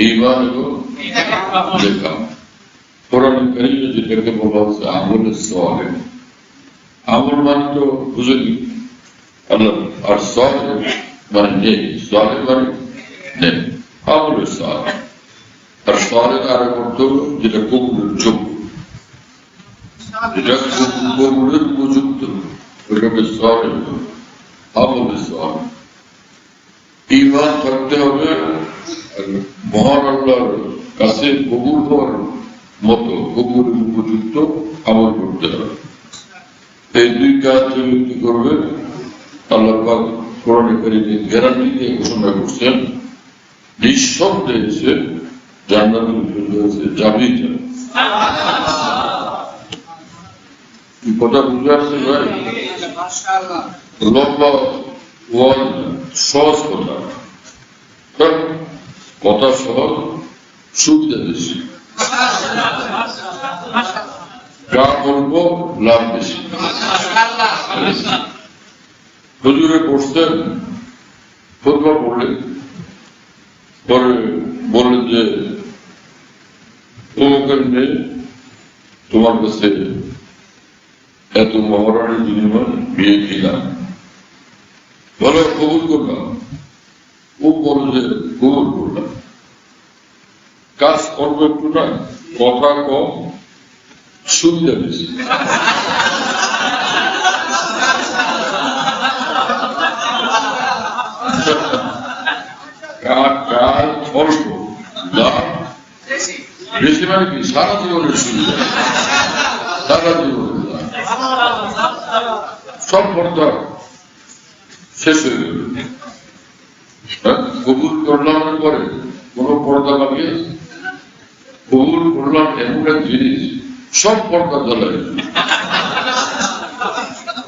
ঈমান এবং নেকাম। কোরআন কারীমে যেটাকে বলা হচ্ছে আমলে সালেহ। আমল মানে তো বুঝেনি আল্লাহ, আর সালেহ মানে নেক, সালেহ মানে নেক, আমলে সালেহ। আর সালেহ আর অর্থ যেটা কবুলের যোগ্য, যেটা কবুলের উপযুক্ত, ওটাকে সালেহ, আমলে সালেহ। ঈমান থাকতে হবে মহান আল্লাহর কাছে কবুল হওয়ার মতো, কবুলের উপযুক্ত আমল করতে হবে। এই দুই কাজ ব্যক্তি করবে, আল্লাহ পাক কোরআনে কারীমে গ্যারান্টি দিয়ে ঘোষণা করছেন, নিঃসন্দেহে সে জান্নাতুল ফিরদাউসে যাবেই যাবে। কথা বুঝে আসছে ভাই? লম্বা ওয়াজ, সহজ কথা, কথা সহজ, সুবিধা বেশি, যা বলবো লাভ বেশি। হুজুরে পড়ছেন, খুতবা পড়লেন, পরে বললেন যে তোমাদের মেয়ে তোমার কাছে এত মহারানীর বিনিময় বিয়ে দিলাম, বলো কবুল করলাম। ও বলল যে কবুল করলাম, কাজ করবো একটু না, কথা কম, সুবিধা বেশি। কাজ অল্প, লাভ বেশি, মানে কি সারা জীবনের সুবিধা, সারা জীবনের লাভ। সব পর্দা শেষ হয়ে গেল। কবুল করলামের পরে কোন পর্দা বাকি আছে? কবুল করলাম এমন এক জিনিস, সব পর্দা জ্বলায়,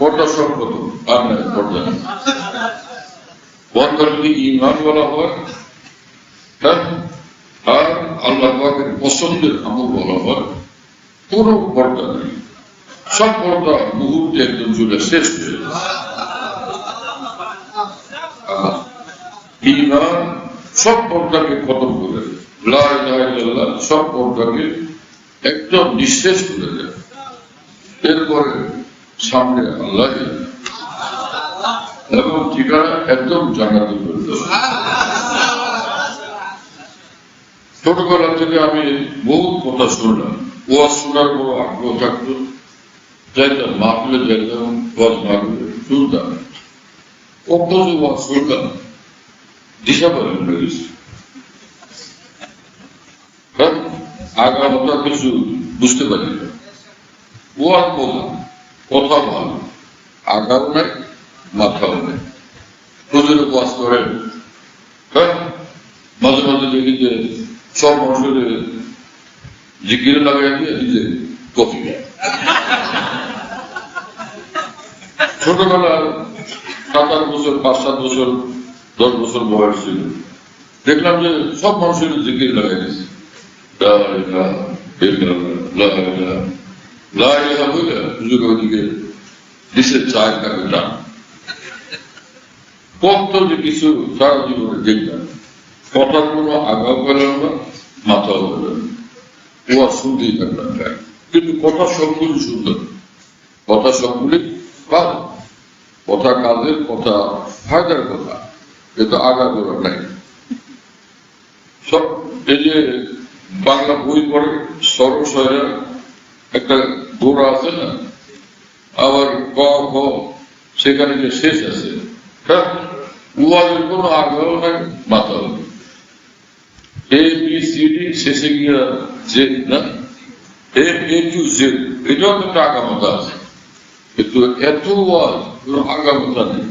পর্দা সব কত আর নাই, পর্দা বন্ধ যদি ঈমান বলা হয়, হ্যাঁ, আর আল্লাহ পাকের পছন্দের আমল বলা হয়, কোন পর্দা নেই, সব পর্দা মুহূর্তে একদম চলে শেষ হয়ে যায়। ঈমান সব পর্দাকে খতম করে দেয়, লা ইলাহা ইল্লাল্লাহ সব পর্দাকে একদম নিঃশেষ করে দেয়। এরপরে সামনে আল্লাহ এবং ঠিকানা একদম জান্নাতে করে দেয়। ছোটবেলা থেকে আমি বহু কথা শুনলাম, ওয়াজ শোনার বড় আগ্রহ থাকতো, যাইতাম মাহফিলে, যাইতাম ওয়াজ মাহফিলে শুনতাম, কত যে ওয়াজ শুনলাম দিশা পালন হয়ে গেছে। আগামতা কিছু বুঝতে পারি না, ওয়াজ বললাম, কথা ভালো, আগাও নাই, মাথাও নেই। হুজুরে ওয়াজ করেন, হ্যাঁ, মাঝে মাঝে দেখি যে সব মানুষের জিকিরে লাগাই দিয়ে নিজে কফি খায়। ছোটবেলা 7-8 বছর, 5-7 বছর, 10 বছর বয়স ছিল, দেখলাম যে সব মানুষের জিকির লাগাই দিয়েছে, চায়ের কাপে টান। কত যে কিছু সারা জীবনে দেখলাম, কথার কোনো আগাও পেলাম না, মাথাও পেলাম না, ওয়া শুনতেই থাকলাম। কিন্তু কথা সবগুলি সুন্দর, কথা সবগুলি ভালো, কথা কাজের কথা, ফায়দার কথা, কিন্তু আগা করা নাই। সব এই যে বাংলা বই পড়ে সরসয়া একটা গোড়া আছে না, আবার ক খ সেখানে যে শেষ আছে, হ্যাঁ, উহাদের কোনো আগ্রহ নাই, মাথাও নেই। ABCD শেষে গিয়ে যে না, A to Z, এটাও একটা আগামতা আছে, কিন্তু এত ওয়াজ কোনো আগামতা নেই।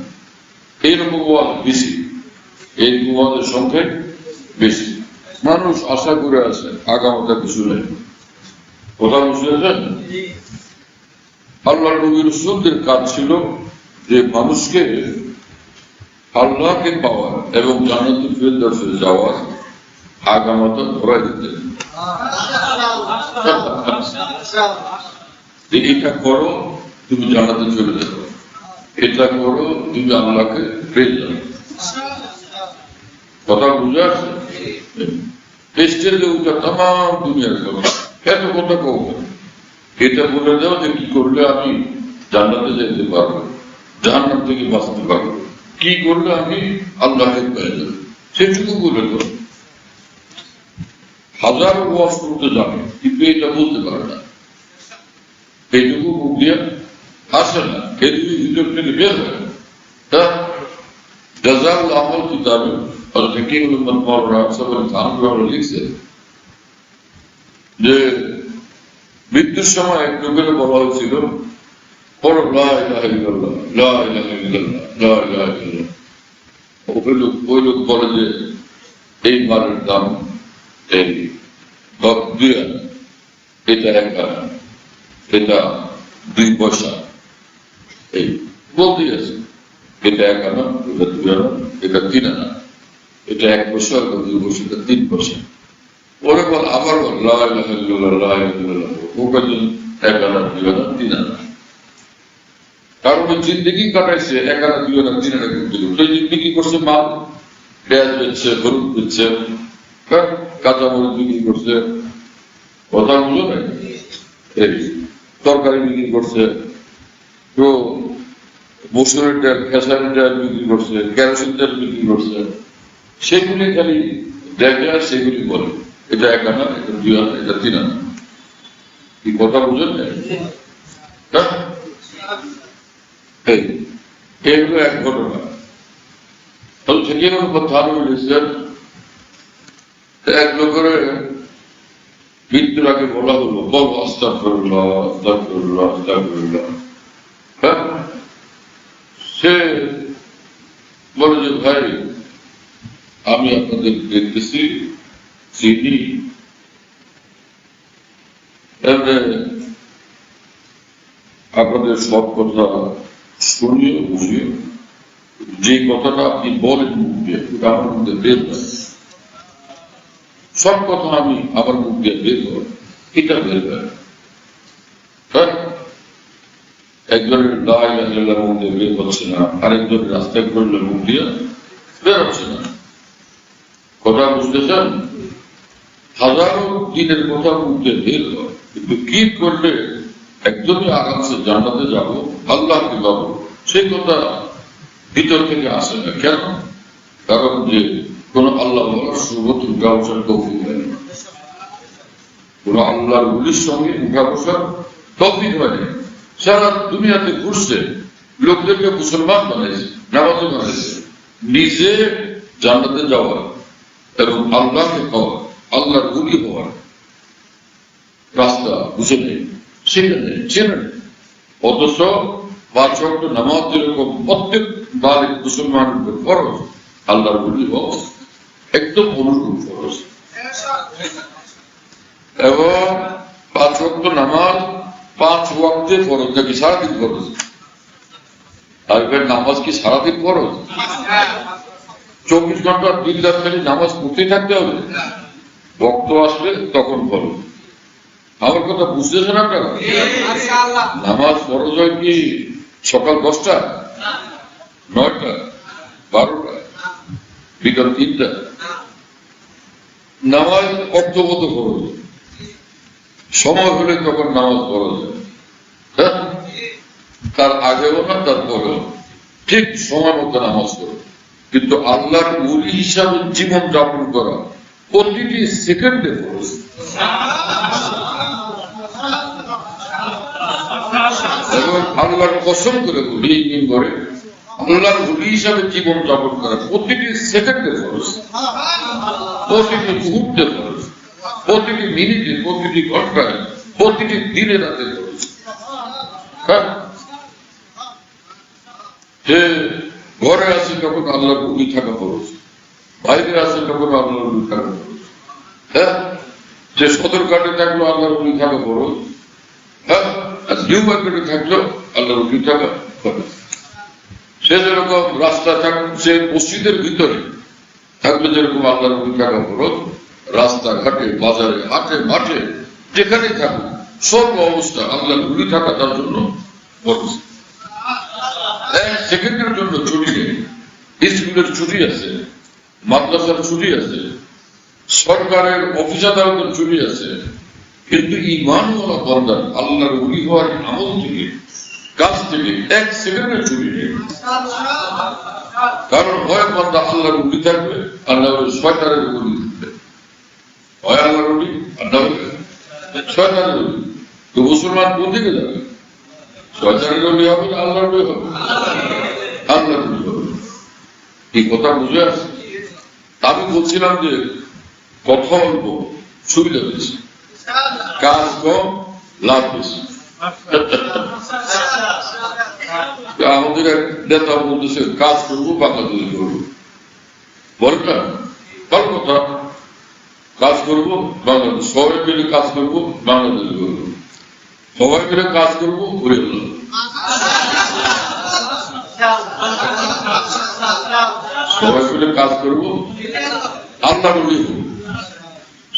এইরকম ওয়াজ বেশি, এইরকম ওয়াজের সংখ্যাই বেশি। মানুষ আশা করে আছে, আগামতা কিছু নেই। কথা বুঝতে পারছেন? আল্লাহ নবী রাসূলদের কাজ ছিল যে মানুষকে আল্লাহকে পাওয়ার এবং জান্নাতুল ফিরদাউসে যাওয়ার আগামতা ধরাই দিতেন। এটা করো তুমি জান্নাতে চলে যাবে, এটা করো তুমি আল্লাহকে পেয়ে যাবে। কথা বুঝে আসছে? স্টেজে ওইটা তাম দুনিয়ার খবর, এত কথা কব, এটা বলে দাও যে কি করলে আমি জান্নাতে যেতে পারবো, জাহান্নাম থেকে বাঁচতে পারবো, কি করলে আমি আল্লাহকে পেয়ে যাবো, সেটুকু বলে দাও। হাজারো ওয়াজ করতে জানে কিন্তু এটা বলতে পারে না, এইটুকু মুখ দিয়ে আসে না, এটুকু ভিতর থেকে বের হয়। জাযাউল আমল কিতাবে লিখছে যে মৃত্যুর সময় এক লোকের বলা হয়েছিল পড়ো লা ইলাহা ইল্লাল্লাহ, লা ইলাহা ইল্লাল্লাহ, লা ইলাহা ইল্লাল্লাহ। ওই লোক বলে যে এই মালের দাম এই 2 আনা, এটা 1 আনা, এটা 2 পয়সা, এই বলতে আছে এটা 1 আনা, এটা 2 আনা, এটা 3 আনা, এটা 1 পয়সা, এটা 2 পয়সা, এটা 3 পয়সা। ওরে বল আবার বল লা ইলাহা ইল্লাল্লাহ, লা ইলাহা ইল্লাল্লাহ, ওকে 1 আনা, 2 আনা, 3 আনা। কারণ ওই জিন্দেগি কাটাইছে 1 আনা, 2 আনা, 3 আনা করতে, ওই জিন্দেগি করছে মাল, পেঁয়াজ বেচছে, হলুদ বেচছে, কাঁচা মরিচ বিক্রি করছে, কথা বুঝো না, এই তরকারি বিক্রি করছে, তো মসুরের ডাল, খেসারির ডাল বিক্রি করছে, কেরোসিন তেল বিক্রি করছে, সেগুলি খালি দেখে আর সেগুলি বলে এটা 1 আনা, এটা 2 আনা, এটা 3 আনা। কি কথা বুঝেন না? এই হলো এক ঘটনা। তাহলে থেকে কথা বলেছেন এক লোকের মৃত্যুর আগে বলা হলো বল আস্তাগফিরুল্লাহ, আস্তাগফিরুল্লাহ, আস্তাগফিরুল্লাহ। সে বলে যে ভাই আমি আপনাদের দেখতেছি, চিনি, আপনাদের সব কথা শুনিয়ে বুঝিয়ে যে কথাটা আপনি বলেন মুখ দিয়ে আমার মধ্যে বের হয়, সব কথা আমি আমার মুখ দিয়ে বের হয়, এটা বের হয়। একজনের লা ইলাহা ইল্লাল্লাহর মধ্যে বের হচ্ছে না, আরেকজনের রাস্তায় করলে মুখ দিয়ে বের হচ্ছে না। কথা বুঝতেছেন? হাজারো দিনের কথা মুখ দিয়ে বের হয়, কিন্তু কি করলে একদমই আরামসে জান্নাতে যাবো, আল্লাহকে পাবো, সেই কথা ভিতর থেকে আসে না। কেন? কারণ যে কোন আল্লাহ বলার সুবত উঠা বসার তৌফিক হয় না, কোন আল্লাহর ওলির সঙ্গে উঠা বসার তৌফিক হয় না। সারা দুনিয়াতে ঘুরছে, লোকদেরকে মুসলমান বানাইছে, নামাজে বানাইছে, নিজে জান্নাতে যাওয়া এবং আল্লাহকে পাওয়া, আল্লাহর ওলি হওয়ার রাস্তা বুঝে নেই, সেখানে চেনে নেই। অথচ 5 ওয়াক্ত নামাজ যেরকম প্রত্যেক বালিক মুসলমানের উপর ফরজ, আল্লাহর ওলি হওয়া একদম অনুরূপ ফরজ। এবং 5 ওয়াক্ত নামাজ 5 ওয়াক্তে ফরজ নাকি সারাদিন ফরজ? আর নামাজ কি সারাদিন ফরজ? 24 ঘন্টা দিন রাত খালি নামাজ পড়তেই থাকতে হবে? বক্ত আসলে তখন ফরজ। আমার কথা বুঝতেছেন আপনারা? নামাজ ফরজ হয় কি সকাল 10টা, 9টা, 12টা, বিকাল 3টা? নামাজ অর্থগত ফরজ, সময় হলে তখন নামাজ ফরজ হয়। তার আগেও না তার পরেও ঠিক সময় মতো নামাজ করো। কিন্তু আল্লাহর ওলি হিসাবে জীবন যাপন করা প্রতিটি সেকেন্ডে ফরজ। এবং আল্লাহর কসম করে বলি করে আল্লাহর ওলি হিসাবে জীবন যাপন করা প্রতিটি সেকেন্ডে ফরজ, প্রতিটি মুহূর্তে ফরজ, প্রতিটি মিনিটে, প্রতিটি ঘন্টায়, প্রতিটি দিনে রাতে ফরজ। যে ঘরে আছে তখন আল্লাহর ওলি থাকা ফরজ, বাইরে আছে তখন আল্লাহর ওলি থাকা ফরজ। হ্যাঁ, যে সদরঘাটে থাকলো আল্লাহর ওলি থাকা ফরজ, হ্যাঁ, আর নিউ মার্কেটে থাকলো আল্লাহর ওলি থাকা ফরজ। সে যেরকম রাস্তা থাকছে মসজিদের ভিতরে থাকলে যেরকম আল্লাহর ওলি থাকা ফরজ, রাস্তাঘাটে, বাজারে, হাটে, মাঠে, যেখানেই থাকুক সব অবস্থা আল্লাহর ওলি থাকা তার জন্য ফরজ। 1 সেকেন্ডের জন্য ছুটি নেই, স্কুলের ছুটি আছে, মাদ্রাসার ছুটি আছে, সরকারের অফিস আদালতের চুরি আছে, কিন্তু ইমানওয়ালা বান্দার আল্লাহর ওলি হওয়ার আমল থেকে কাজ থেকে এক সেকেন্ডের চুরি নেই। কারণ হয় বান্দা আল্লাহর ওলি থাকবে, আল্লাহ শয়তানের ওলি থাকবে, হয় আল্লাহর ওলি আল্লাহ শয়তানের ওলি। তো মুসলমান কোন দিকে যাবে? শয়তানের ওলি হবে না আল্লাহর ওলি হবে? আল্লাহর ওলি হবে। এই কথা বুঝে আসছে? আমি বলছিলাম যে কথা অল্প, সুবিধা বেশি, কাজ কম, লাভ বেশি। আমাদের এক নেতা বলতেছে কাজ করবো, বাংলাদেশ করবো, বলেন না? ভালো কথা, কাজ করবো বাংলাদেশ, সবাই মিলে কাজ করবো, বাংলাদেশ করবো, সবাই মিলে কাজ করবো, ঘুরে গেল। সবাই মিলে কাজ করবো, আল্লাহর ওলি হবো।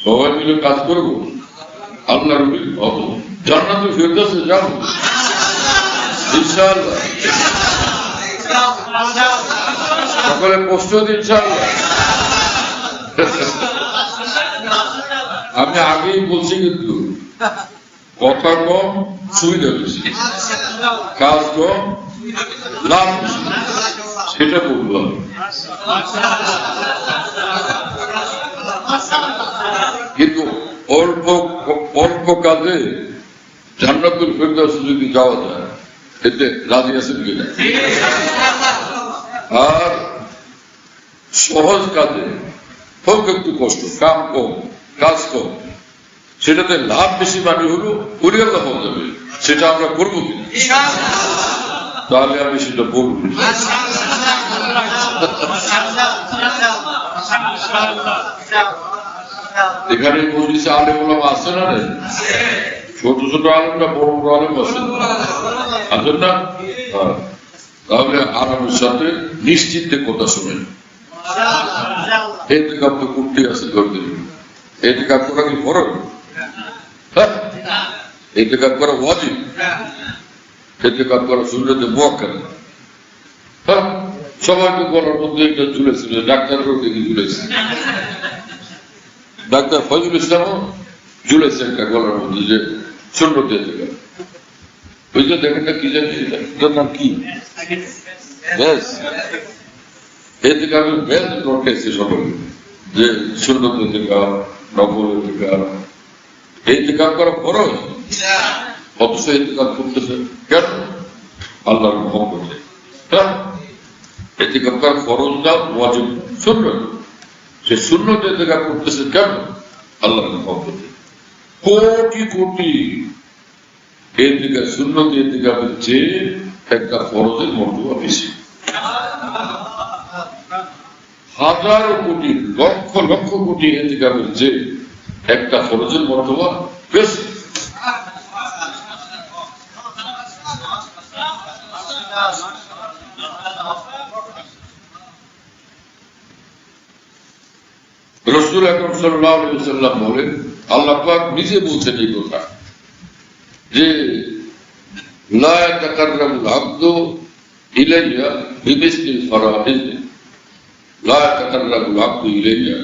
সবাই মিলে কাজ করবো, আল্লাহর ওলি হবো, জান্নাতুল ফেরদাউসে যাবো ইনশাআল্লাহ। সকলে কষ্ট দিন ইনশাআল্লাহ। আমি আগেই বলছি, কিন্তু কথা কম, সুবিধা বেশি, কাজ কম, লাভ বেশি, সেটা বললাম। কিন্তু অল্প অল্প কাজে জান্নাতুল ফেরদাউসে যদি যাওয়া যায়, এতে রাজি আছেন কিনা? আর সহজ কাজে হোক একটু কষ্ট, কাম কম, কাজ কম, সেটাতে লাভ বেশি মানে হলো পরিবার হয়ে যাবে, সেটা আমরা করবো কিনা? তাহলে আমি সেটা বলবো। এখানে মজলিসে আলেম ওলামা আছে না? ছোট ছোট আলেম না বড় বড় আলেম আছেন? আছেন না? তাহলে আরামের সাথে নিশ্চিন্তে কথা শোনেন। এতেকাপ তো করতে আছে, ধরতে এতেকাপ করা কি ফরজ? এতেকাপ করা ওয়াজিব, এতেকাপ করা সুন্নতে মুআক্কাদ। সবাইকে গলার মধ্যে এটা ঝুলেছিল, ডাক্তারেরও দেখি ঝুলেছে, ডাক্তার ফজল ইসলামও ঝুলেছে একটা গলার মধ্যে, যে সুন্নতে এতেকাপ। ওই যে দেখেন না কি জানি, এটার নাম কি? ব্যাস এতেকাপের ব্যাস রটাইছে সবাই, যে সুন্নত এতেকাপ, নফল এতেকাপ। এতেকাপ করা ফরজ, অথচ এতেকাপ করতেছে কেন? আল্লাহর মহব্বতে। এতেকাপ করা ফরজ না, ওয়াজিব, সুন্নত। সে সুন্নত এতেকাপ করতেছে কেন? আল্লাহর মহব্বতে। কোটি কোটি এতেকাপ, সুন্নত এতেকাপের চেয়ে একটা ফরজের মর্যাদা বেশি। হাজার কোটি, লক্ষ লক্ষ কোটি এতেকাপের চেয়ে একটা ফরজের মর্যাদা বেশি। রাসূল আকরাম সাল্লাল্লাহু আলাইহি ওয়াসাল্লাম বলেন, আল্লাহ পাক নিজে বলছেন এই কথা, যে লা ইয়াতাকাররাবুল আবদু ইলাইয়া বিমিসলিল ফারাইদ, লা ইয়াতাকাররাবুল আবদু ইলাইয়া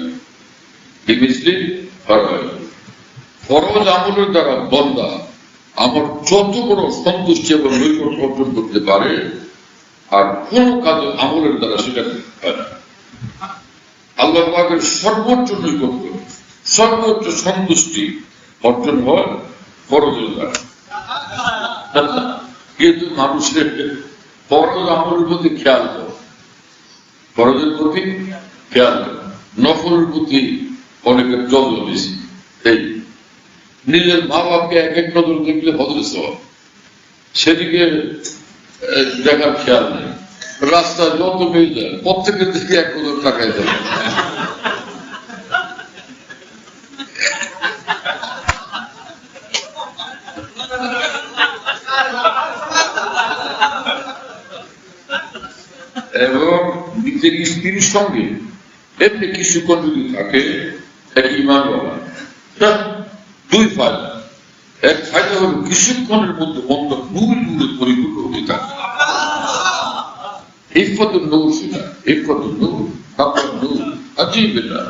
বিমিসলিল ফারাইদ। ফরজ আমলের দ্বারা বান্দা আমার যত বড় সন্তুষ্টি এবং নৈকট্য অর্জন করতে পারে, আর কোন কাজ আমলের দ্বারা সেটা হয় না। আল্লাহ পাকের সর্বোচ্চ নৈকট্য, সর্বোচ্চ সন্তুষ্টি অর্জন হয় ফরজের দ্বারা। কিন্তু মানুষের ফরজ আমলের প্রতি খেয়াল করে, ফরজের প্রতি খেয়াল করে, নফলের প্রতি অনেকের যত্ন বেশি। এই নিজের মা বাপকে এক এক নজর দেখলে হজরত সেদিকে দেখার খেয়াল নেই। রাস্তায় যত পেয়ে যায় প্রত্যেকের দিকে এক নজর তাকায় যাবে। এবং নিজের স্ত্রীর সঙ্গে এমনি কিছুক্ষণ যদি থাকে, এক ইমান বাবা, দুই ফায়দা। এক ফায়দা হল কিছুক্ষণের মধ্যে অন্তর নূরে নূরে পরিপূর্ণ হতে থাকে। ইফাতুন নূর, সেটা ইফাতুন নূর, হাক্কাতুন নূর, আজীব না।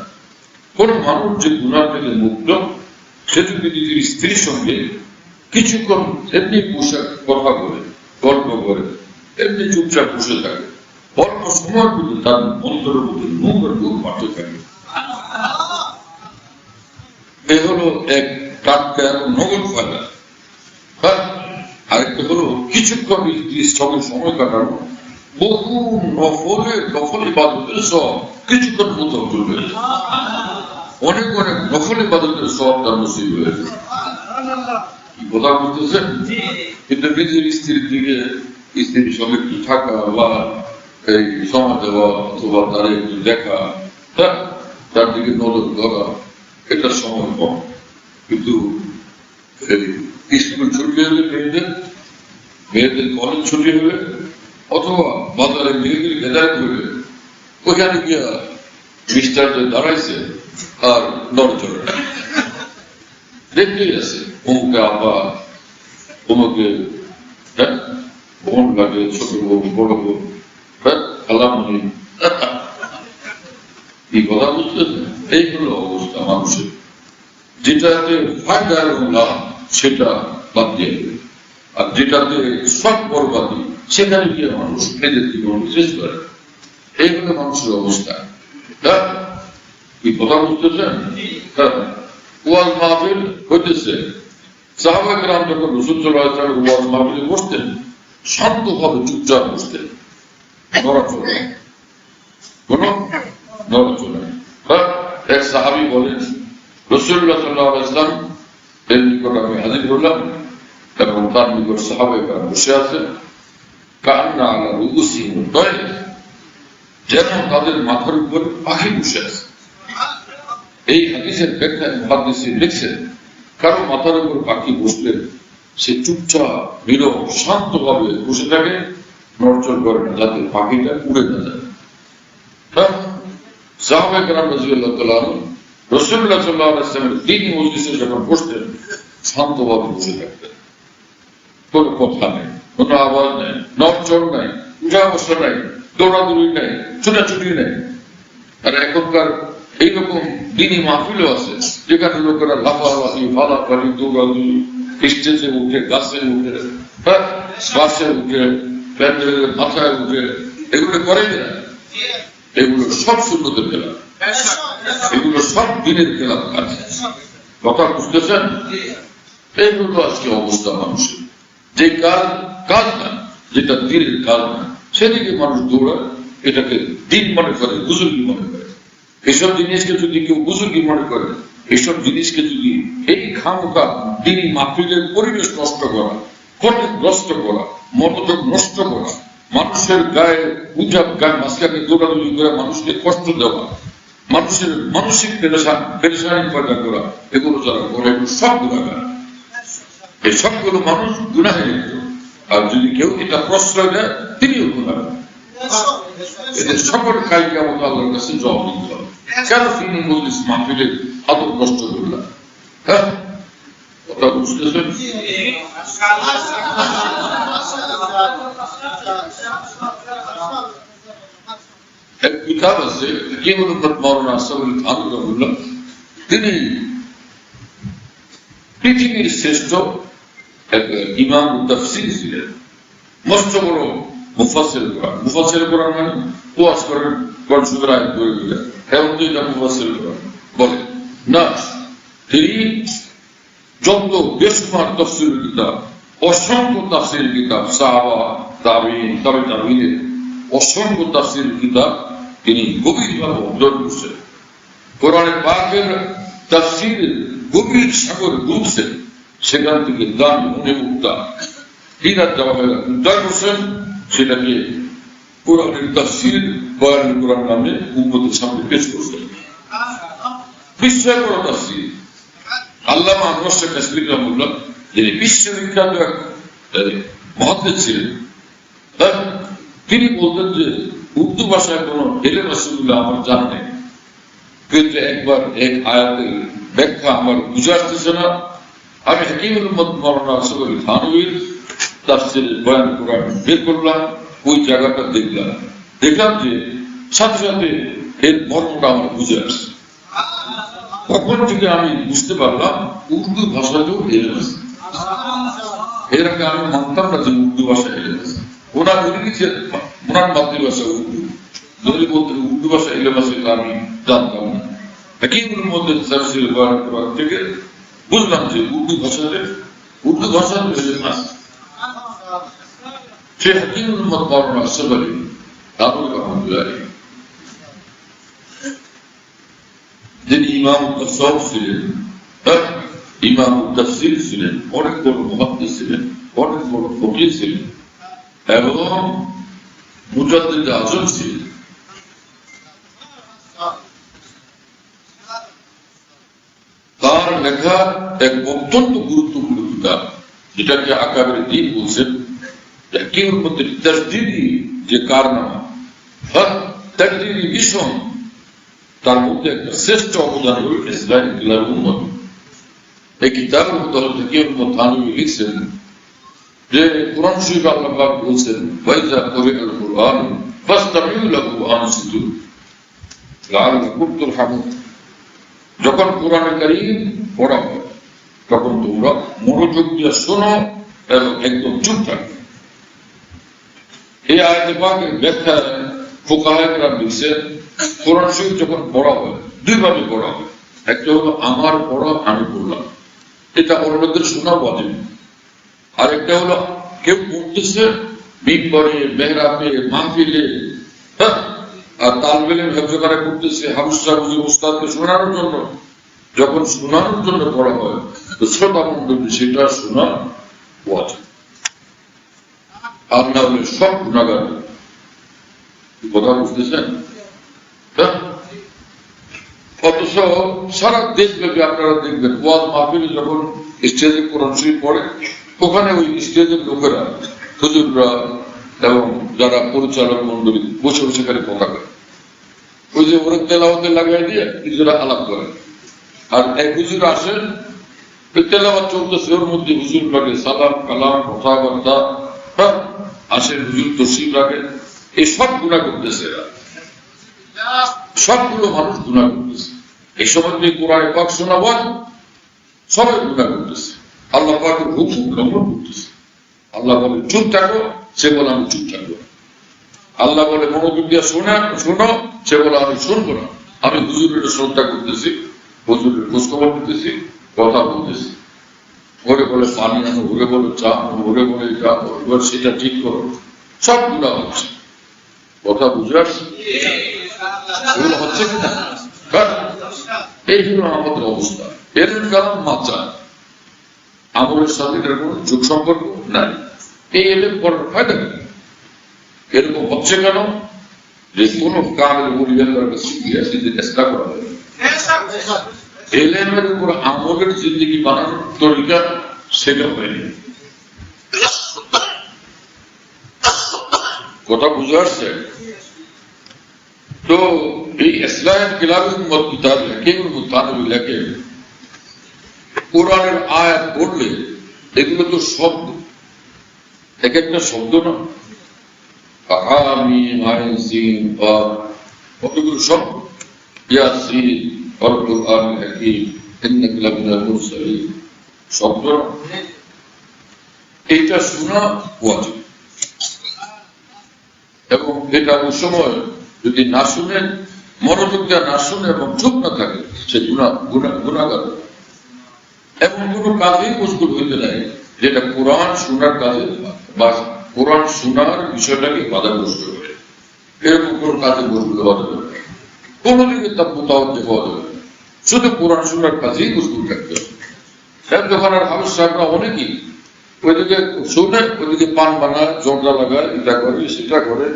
কোন মানুষ যে গুনাহ থেকে মুক্ত, সে যদি নিজের স্ত্রীর সঙ্গে কিছুক্ষণ এমনি বসে কথা বলে, গল্প করে, এমনি চুপচাপ বসে থাকে, অল্প সময়ের মধ্যে তার অন্তরের মধ্যে নোংরা দুঃখ বাড়তে থাকে। এ হলো এক টাটকা এবং নগদ ফায়দা। আরেকটা হলো কিছুক্ষণ স্ত্রীর সঙ্গে সময় কাটানো, বহু নফল ইবাদতের সব কিছুক্ষণ মতো চলবে, অনেক অনেক নফল ইবাদতের সব তার নসিব হয়েছে। কি কথা বলতেছেন? কিন্তু নিজের স্ত্রীর দিকে, স্ত্রীর সঙ্গে একটু থাকা বা এই সময় দেওয়া অথবা তার একটু দেখা, তার দিকে নজর ধরা, এটা সময় কম। কিন্তু স্কুল ছুটি হলে মেয়েদের কলেজ ছুটি হলে অথবা বাজারে মেয়েদের গেদারে হলে ওইখানে গিয়া মিস্টার দাঁড়াইছে আর নড়চড়ে দেখতেই আছে, অমুকে আপা, অমুকে বোন লাগে, ছোট বোন, বড় বোন, খালামণি, কি কথা বুঝতেছে? এই হলো অবস্থা মানুষের। যেটাতে ফায়দা এবং লাভ সেটা বাদ দিয়ে দেবে, আর যেটাতে সব বরবাদি সেখানে গিয়ে মানুষ নিজের জীবন শেষ করে। এই হলো মানুষের অবস্থা। কি কথা বুঝতেছেন? ওয়াজ মাহফিল হইতেছে, সাহাবায়ে কেরাম যখন রাসূল সাল্লাল্লাহু আলাইহি ওয়াসাল্লাম ওয়াজ মাহফিলে বসতেন, শান্তভাবে চুপচাপ বসতেন, নড়াচড়া, কোনো নড়াচড়া। এক সাহাবী বলেন, রাসূলুল্লাহ সাল্লাল্লাহু আলাইহি ওয়াসাল্লাম এর নিকট আমি হাজির হলাম এবং তার নিকট সাহাবায়ে কেরাম বসে আছেন, কান্না আলা রুউসিহিম তায়র, যেন তাদের মাথার উপর পাখি বসে আছে। এই হাদিসের ব্যাখ্যায় মুহাদ্দিসিন লিখছেন, কারো মাথার উপর পাখি বসলে সে চুপচাপ নীরব শান্তভাবে বসে থাকে, নড়চড় করে না, যাতে পাখিটা উড়ে না যায়। সাহাবায়ে কেরাম রাদিয়াল্লাহু তাআলা আনহুম রাসূলুল্লাহ সাল্লাল্লাহু আলাইহি ওয়াসাল্লামের দ্বীনি মজলিসে যখন বসতেন, শান্তভাবে বসে থাকতেন, কোনো কথা নেই, কোনো আওয়াজ নেই, নড়চড় নাই, উঠা বসা নাই, দৌড়াদৌড়ি নাই, ছুটাছুটি নেই। আর এখনকার এইরকম দ্বীনি মাহফিলও আছে যেখানে লোকেরা লাফালাফি, ফালাফালি, দৌড়াদৌড়ি, স্টেজে উঠে, গাছে উঠে, বাসে উঠে, প্যান্ডেলের মাথায় উঠে, এগুলো করে না। এগুলো সব সুন্নতের খেলা, এগুলো সব দিনের খেলা। কথা বুঝতেছেন? এই হলো আজকে অবস্থা মানুষের। যে কাজ না, যেটা দিনের কাজ না, সেদিকে মানুষ দৌড়ায়, এটাকে দিন মনে করে, বুজুর্গি মনে করে। এসব জিনিসকে যদি কেউ বুজুর্গি মনে করে, এসব জিনিসকে যদি এই খামখা দিন মাহফিলের পরিবেশ নষ্ট করা, ক্ষতিগ্রস্ত করা, মনোযোগ নষ্ট করা, মানুষের গায়ে উঠাপ গায়ে মাঝখানে দৌড়াদৌড়ি করে মানুষকে কষ্ট দেওয়া, মানুষের মানসিক পেরেশানি পয়দা করা, এগুলো যারা করে সব গুণাগার। এই সবগুলো মানুষ গুনাহে লিপ্ত। আর যদি কেউ এটা প্রশ্রয় দেয়, তিনিও গুনাগার। এদের সকল কাজকে আমাকে আল্লাহর কাছে জবাব দিতে হবে। কেন তিনি মজলিস মাহফিলের আদব নষ্ট করলাম? হ্যাঁ, কথা বুঝতেছেন? এক কিতাব আছে, হাকিমুল উম্মত মাওলানা আশরাফুল থানভী রাহিমাহুল্লাহ, তিনি পৃথিবীর শ্রেষ্ঠ এক ইমাম তাফসীর ছিলেন, মস্ত বড় মুফাসসির কোরআন। মুফাসসির কোরআন মানে ওয়াজ করেন, কনসুদের আয়াত বলে দিলেন, এমন তো এটা মুফাসসির কোরআন বলে না। তিনি যত বেশমার তাফসীরের কিতাব, অসংখ্য তাফসীরের কিতাব, সাহাবা, তাবিঈন, তাবে তাবিঈনের অসংখ্য তাফসীরের কিতাব তিনি গভীরভাবে অধ্যয়ন করছেন। কোরআনে পাকের তাফসীরের গভীর সাগর বুঝছেন, সেখান থেকে দান মনে মুক্তা কিনার দেওয়া হয়ে উদ্ধার করছেন, সেটাকে কোরআনের তাফসীর বয়ান কোরআন নামে উম্মতের সামনে পেশ করছেন। বিস্ময়কর তাফসীর। আল্লামা আনোয়ার শেখ কাশমিরি রাহিমাহুল্লাহ, যিনি বিশ্ববিখ্যাত এক মুহাদ্দিস ছিলেন, তিনি বলতেন যে উর্দু ভাষায় কোন এলেম রাসূলুল্লাহ আমার জানা নেই, কিন্তু একবার এক আয়াতের ব্যাখ্যা আমার বুঝে আসতেছে না। আমি হাকিমুল উম্মত মাওলানা আশরাফুল থানভীর তাফসীরে বয়ান কোরআন বের করলাম, ওই জায়গাটা দেখলাম যে সাথে সাথে এর মর্মটা আমার বুঝে আসছে। তখন থেকে আমি বুঝতে পারলাম উর্দু ভাষাতেও এলেম আছে। এর আগে আমি মানতাম না যে উর্দু ভাষা এলেম আছে। ওনার মাতৃভাষা উর্দু, যদি বলতেন উর্দু ভাষা এলেম আছে তা আমি জানতাম না। হাকিমুল মুহাদ্দিস তাফসীর কোরআন থেকে বুঝলাম যে উর্দু ভাষাতে এলেম আছে। সে হাকিমুল মুহাদ্দিস মাওলানা আশরাফ আলী দারুল রহমাতুল্লাহ আলাইহি, যিনি ইমাম তাসাউফ ছিলেন, ইমাম তাফসীর ছিলেন, অনেক বড় মুহাদ্দিস ছিলেন, অনেক বড় ফকিহ ছিলেন এবং মুজাদ্দিদ আযম ছিলেন। তার লেখা এক অত্যন্ত গুরুত্বপূর্ণ কিতাব, যেটাকে আকাবের দ্বীন বলছেন, হাকিমুল মুহাদ্দিস তাজদীদি যে কারনামা, তাজদীদি মিশন, তার মধ্যে একটা শ্রেষ্ঠ অবদান হল ইসলামী কিলার উম্মত। এই কিতাবের মধ্যে হাকিমুল মুহাদ্দিস থানভী লিখছেন যে কোরআন শরীফ আল্লাহ পাক বলছেন, ওয়াইজা কুরিআল কুরআন ফাসতামিউ লাহু ওয়া আনসিতু লাআল্লাকুম তুরহামুন। যখন কোরআন কারীম পড়া হয় তখন তোমরা মনোযোগ দিয়ে শোনো এবং একদম চুপ থাকো। এই আয়াতে পাকের ব্যাখ্যা ফুকাহায়ে কেরাম লিখছেন, কোরআন শরীফ যখন পড়া হয় দুইভাবে পড়া হয়। একটা হলো আমার পড়া, আমি পড়লাম, এটা অন্যদের শোনা ওয়াজিব। আর একটা হলো কেউ পড়তেছে মিম্বরে, মেহরাবে, মাহফিলে, আর তালবেলে ভেবজোগাড়া করতেছে হাফিজ সাহেব উস্তাদকে শোনানোর জন্য। যখন শোনানোর জন্য পড়া হয় তো শ্রোতা মণ্ডলী সেটা শোনা ওয়াজিব, আর না হলে সব গুনাহগার। কথা বুঝতেছেন? অথচ সারা দেশব্যাপী আপনারা দেখবেন ওয়াজ মাহফিলে যখন স্টেজে কোরআন শরীফ পড়ে, ওখানে ওই স্টেজের লোকেরা, হুজুররা এবং যারা পরিচালক মন্ডলী বসে বসে খালি কথা করে। ওই যে ওরা তেলাওয়াতে লাগাই দিয়ে নিজেরা আলাপ করে। আর এক হুজুর আসেন, তেলাওয়াত চলতেছে, ওর মধ্যে হুজুর লাগে সালাম কালাম কথাবার্তা, আসেন হুজুর তসিব রাখেন, এই সব গুনাহ করতেছে এরা। সবগুলো মানুষ গুনাহ করতেছে। এই সময় তুমি কোরআনে পাক শোনাবো, সবাই গুনাহ করতেছে, আল্লাহ পাকের হুকুম লঙ্ঘন করতেছে। আল্লাহ বলে চুপ থাকো, সে বলে আমি চুপ থাকবো। আল্লাহ বলে মনোযোগ দিয়ে শোনো, সে বলে আমি শুনবো না। আমি হুজুরের শ্রদ্ধা করতেছি, হুজুরের খোঁজখবর করতেছি, কথা বলতেছি। ওরে বলে পানি আনো, ওরে বলে চা আনো, ওরে বলে এটা এবার সেটা ঠিক করো, সব গুনাহ হচ্ছে। কথা বুঝে আসছে? এগুলো হচ্ছে কিনা? এই হলো আমাদের অবস্থা। এর কারণ মাত্রা, আমলের সাথে এটার কোন যোগ সম্পর্ক নাই। এই এলেম করার ফায়দা নেই। এরকম হচ্ছে কেন? যে কোন কামের মূল্যায়নের কাছে চেষ্টা করা হয়, এলেমের উপর আমলের জিন্দেগি বানানোর তরিকা সেটা হয়নি। কথা বুঝে আসছে? তো এই ইসলাম কিলাবুল উম্মত কিতাব হাকিমুল মুতানবী লেখে, কোরআনের আয়াত পড়লে এগুলো তো শব্দ, এক একটা শব্দ না। হামিম আইন সিন বা কতগুলো শব্দ, ইয়াসিন ওয়াল কুরআনিল হাকীম ইন্নাকা লামিনাল মুরসালিন, শব্দ না। এটা শোনা ওয়াজিব, এবং এটা ওই সময় যদি না শুনেন, মনোযোগ দিয়ে না শুনে এবং চুপ না থাকে, সে গুনাহগার। এমন কোন কাজেই মশগুল হইতে নাই যেটা কোরআন শোনার কাজে বা কোরআন শোনার বিষয়টাকে বাধাগ্রস্ত করে। এরকম কোন কাজে মশগুল হওয়া যাবে না, কোনদিকে তার মোতাবজ্জে হওয়া যাবে না। শুধু কোরআন শোনার কাজেই মশগুল থাকতে হবে। যখন আর হাফিজ সাহেবরা অনেকেই ওইদিকে শুনে, ওইদিকে পান বানায়, জর্দা লাগায়, এটা করে সেটা করে,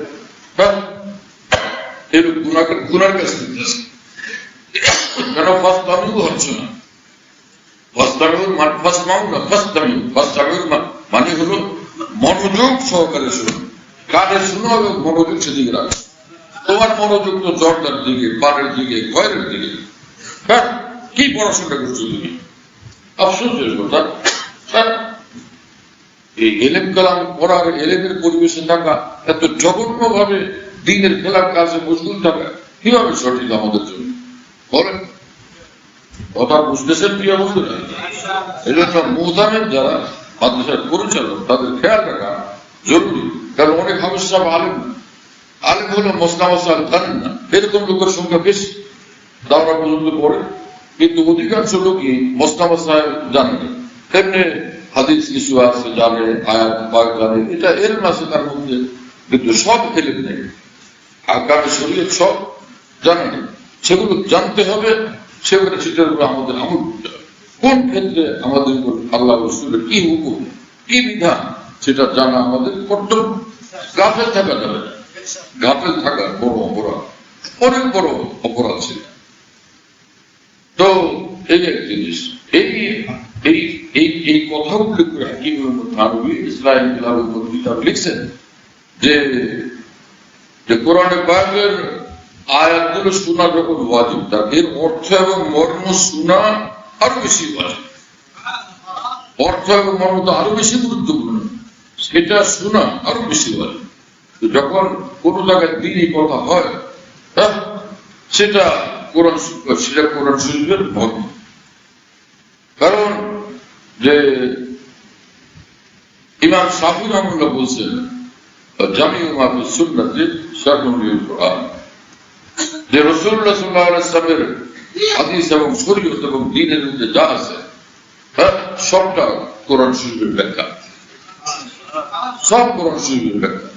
এরকম গুনার কাজ করতেছে। কেন ফাসতামিউ হচ্ছে না? মানে হলো মনোযোগ সহকারে শুনো, কানে শুনো এবং মনোযোগ সেদিকে রাখো। তোমার মনোযোগ তো জর্দার দিকে, পানের দিকে, খয়ের দিকে। কি পড়াশোনা করছো তুমি? আফসোসের কথা, এই এলেম কালাম পড়ার, এলেমের পরিবেশে থাকা, এত জঘন্য ভাবে দিনের খেলার কাজে মশগুল থাকা কিভাবে সঠিক আমাদের জন্য? বলেন, কথা বুঝতেছেন প্রিয় বন্ধুরা? এই জন্য মুহতামিম যারা মাদ্রাসার পরিচালক তাদের খেয়াল রাখা জরুরি। কারণ অনেক হাফেজ সাহেব আলেম হলো মসলা মশলা জানেন না, এরকম লোকের সংখ্যা বেশি, দাওরা পর্যন্ত পড়ে, কিন্তু অধিকাংশ লোকই মসলা মশলা জানে না। তেমনি হাদিস কিছু আছে জানে, আয়াত পাক জানে, এটা এর আছে তার মধ্যে, কিন্তু সব এলেম নেই। আকার শরীয়ত সব জানে না, সেগুলো জানতে হবে, সেগুলো সেটার উপর আমাদের আমল করতে হবে। কোন ক্ষেত্রে আমাদের উপর আল্লাহ রাসূলের কি হুকুম, কি বিধান, সেটা জানা আমাদের কর্তব্য। গাফেল থাকা যাবে না, গাফেল থাকা বড় অপরাধ, অনেক বড় অপরাধ ছিল। তো এই এক জিনিস, এই কথা উল্লেখ করে হাকিম থানভী ইসলাম কিতাব লিখছেন যে কোরআনে পাকের আয়াতগুলো শোনা যখন ওয়াজিব, তার এর অর্থ এবং মর্ম শোনা আরো বেশি ওয়াজিব। অর্থ এবং মর্ম তো আরো বেশি গুরুত্বপূর্ণ, সেটা শোনা আরো বেশি ওয়াজিব। যখন কোন জায়গায় দিনই কথা হয়, সেটা কোরআন শরীফের মর্ম। কারণ যে ইমাম শাফি রাহমাতুল্লাহ বলছেন জামিউ মা ফি সুন্নাতি শারহুল লিল কোরআন, যে রাসূলুল্লাহ সাল্লাল্লাহু আলাইহি ওয়াসাল্লামের হাদিস এবং শরীয়ত এবং দ্বীনের মধ্যে যা আছে সবটা কোরআন শরীফের ব্যাখ্যা, সব কোরআন শরীফের ব্যাখ্যা।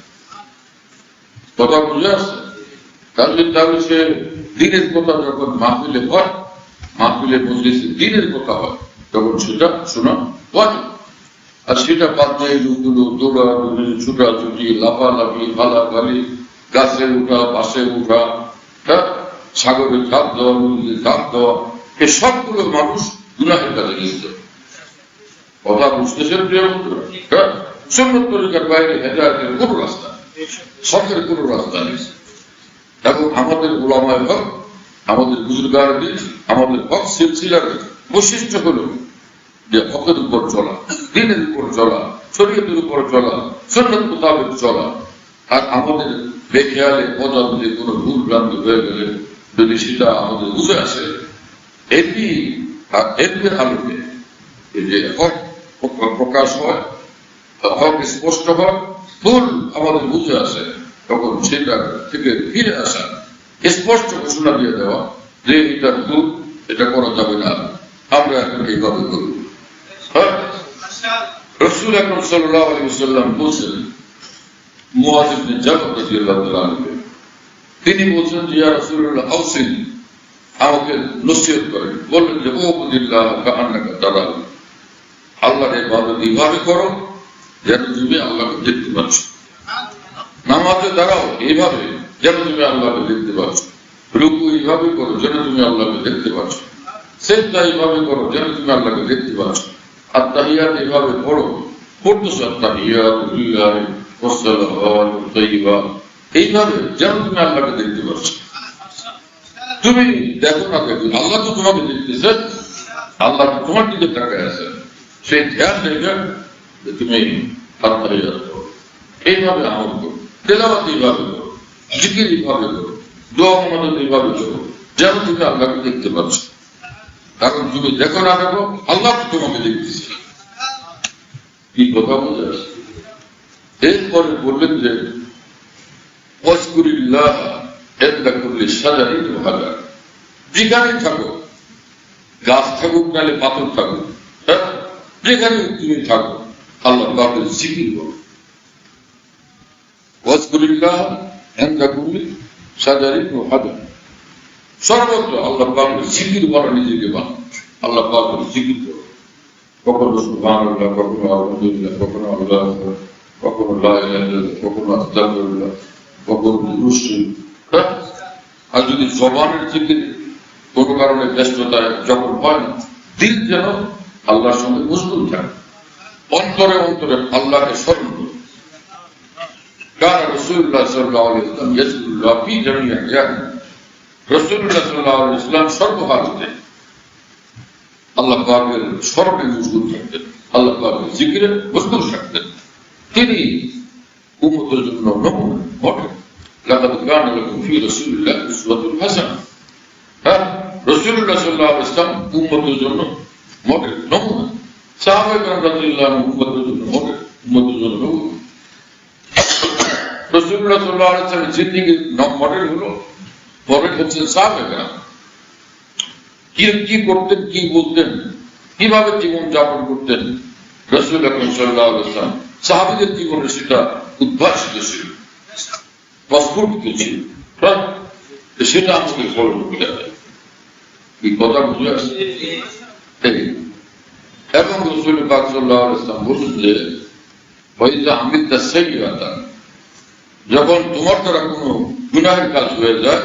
কথা বুঝে আসছে? তাহলে সে দ্বীনের কথা যখন মাহফিলে হয়, মাহফিলে মজলিসে দ্বীনের কথা হয়, তখন সেটা শোনা ওয়াজিব। আর সেটা বাদ দিয়ে লোকগুলো দৌড়াদৌড়ি, ছুটাছুটি, লাফালাফি, ফালাফালি, গাছে উঠা, পাশে উঠা, সাগরে ঝাঁপ দেওয়া, নদীতে ঝাঁপ দেওয়া, এই সবগুলো মানুষ গুনাহের কাছে লিপ্ত। কথা বুঝতেছেন প্রিয় বন্ধুরা? সুন্নাত তরিকার বাইরে হেদায়েতের কোন রাস্তা, সত্যের কোন রাস্তা নেই। এবং আমাদের উলামায়ে হক, আমাদের বুজুর্গানদের, আমাদের হক সিলসিলার বৈশিষ্ট্য হলো যে হকের উপর চলা, দ্বীনের উপর চলা, শরীয়তের উপর চলা, সুন্নাত মোতাবেক চলা। আর আমাদের বেখেয়ালে পদার্থে কোনো ভুল ভ্রান্তি হয়ে গেলে যদি সেটা আমাদের বুঝে আসে, এর আলোকে যে হক প্রকাশ হয়, হক স্পষ্ট হয়, ভুল আমাদের বুঝে আসে, তখন সেটা থেকে ফিরে আসা, স্পষ্ট ঘোষণা দিয়ে দেওয়া যে এটা ভুল, এটা করা যাবে না, আমরা এখন এইভাবে করব। রাসূল আকরাম সাল্লাল্লাহু আলাইহি ওয়াসাল্লাম বলেছেন মুআয ইবনে জাবাল রাদিয়াল্লাহু তাআলা আনহু, তিনি বলছেন যে ইয়া রাসূলুল্লাহ আওসিনি, আমাকে নসিহত করেন। বললেন যে উবুদিল্লাহ কাআন্নাকা তারাহু, আল্লাহর ইবাদত এইভাবে করো যেন তুমি আল্লাহকে দেখতে পাচ্ছ। নামাজে দাঁড়াও এইভাবে যেন তুমি আল্লাহকে দেখতে পাচ্ছ। রুকু এইভাবে করো যেন তুমি আল্লাহকে দেখতে পাচ্ছ। সিজদা এইভাবে করো যেন তুমি আল্লাহকে দেখতে পাচ্ছ। আত্তাহিয়াত এইভাবে পড়ো, পড়তেছো আত্তাহিয়াত লিল্লাহি ওয়াসসালাতু তাইয়্যিবা, এইভাবে যেন তুমি আল্লাহকে দেখতে পাচ্ছ। তুমি দেখো না দেখো, আল্লাহ তো তোমাকে দেখতেছে, আল্লাহ তোমার দিকে তাকায় আছে, সেই ধ্যান রেখে তুমি আত্তাহিয়াত করো, এইভাবে আমল করো, তেলাওয়াত এইভাবে করো, জিকির এইভাবে করো, দোয়া মোনাজাত এইভাবে করো যেন তুমি আল্লাহকে দেখতে পাচ্ছ। কারণ তুমি দেখো না দেখো, আল্লাহ তোমাকে দেখতেছে। কি কথা বোঝা? এরপরে বললেন যে ওয়াজকুরিল্লাহ ইনদা কুল্লি শাজারিন ওয়া হাজার, যেখানে থাকো, গাছ থাকুক নালে পাথর থাকুক, যেখানে তুমি থাকো আল্লাহ পাকের জিকির করো। ওয়াজকুরিল্লাহ ইনদা কুল্লি শাজারিন ওয়া হাজার, সর্বত্র আল্লাহ পাকের জিকির করা, নিজেকে বানাও, আল্লাহ পাকের জিকির করো। কখনো সুবহানাল্লাহ, কখনো আলহামদুলিল্লাহ, কখনো আল্লাহু আকবার, কখনো লা ইলাহা ইল্লাল্লাহ, কখনো আস্তাগফিরুল্লাহ, কখনো দুরূদ শরীফ। আর যদি জবানের জিকির কোনো কারণে ব্যস্ততায় যখন হয় না, দিল যেন আল্লাহর সঙ্গে মশগুল থাকে, অন্তরে অন্তরে আল্লাহকে স্মরণ করো। কারণ রাসূলুল্লাহ সাল্লাল্লাহু আলাইহি ওয়াসাল্লাম ইয়াজকুরুল্লাহ ফি জামিই আহয়ানি, রাসূলুল্লাহ সাল্লাল্লাহু আলাইহি ওয়াসাল্লাম সর্বহালতে আল্লাহ পাকের স্মরণে মশগুল থাকতেন, আল্লাহ পাকের জিকিরে মশগুল থাকতেন। তিনি উম্মতের জন্য নমুনা ঘটেন। লাকাদ কানা লাকুম ফি রাসূলিল্লাহি উসওয়াতুন হাসানাহ। রাসূলুল্লাহ সাল্লাল্লাহু আলাইহি ওয়াসাল্লাম উম্মতের জন্য মডেল নমুনা, সাহাবায়ে কেরাম রাদিয়াল্লাহু আনহুম উম্মতের জন্য মডেল, উম্মতের জন্য নমুনা। রাসূলুল্লাহ সাল্লাল্লাহু আলাইহি ওয়াসাল্লামের জিন্দেগির মডেল হলো, মডেল হচ্ছেন সাহাবায়ে কেরাম। কি করতেন, কি বলতেন, কিভাবে জীবন যাপন করতেন রাসূল আকরাম সাল্লাল্লাহু আলাইহি ওয়াসাল্লাম, সাহাবীদের জীবনে সেটা উদ্ভাসিত ছিল, প্রস্ফুটিত ছিল, সেটা আমাদের ফলো করতে হবে। এই কথা বুঝে আসছে? এবং রাসূল পাক সাল্লাল্লাহু আলাইহি ওয়াসাল্লাম বললেন যে ওয়াইজা আমিলতা সাইয়্যাতান, যখন তোমার দ্বারা কোনো গুনাহের কাজ হয়ে যায়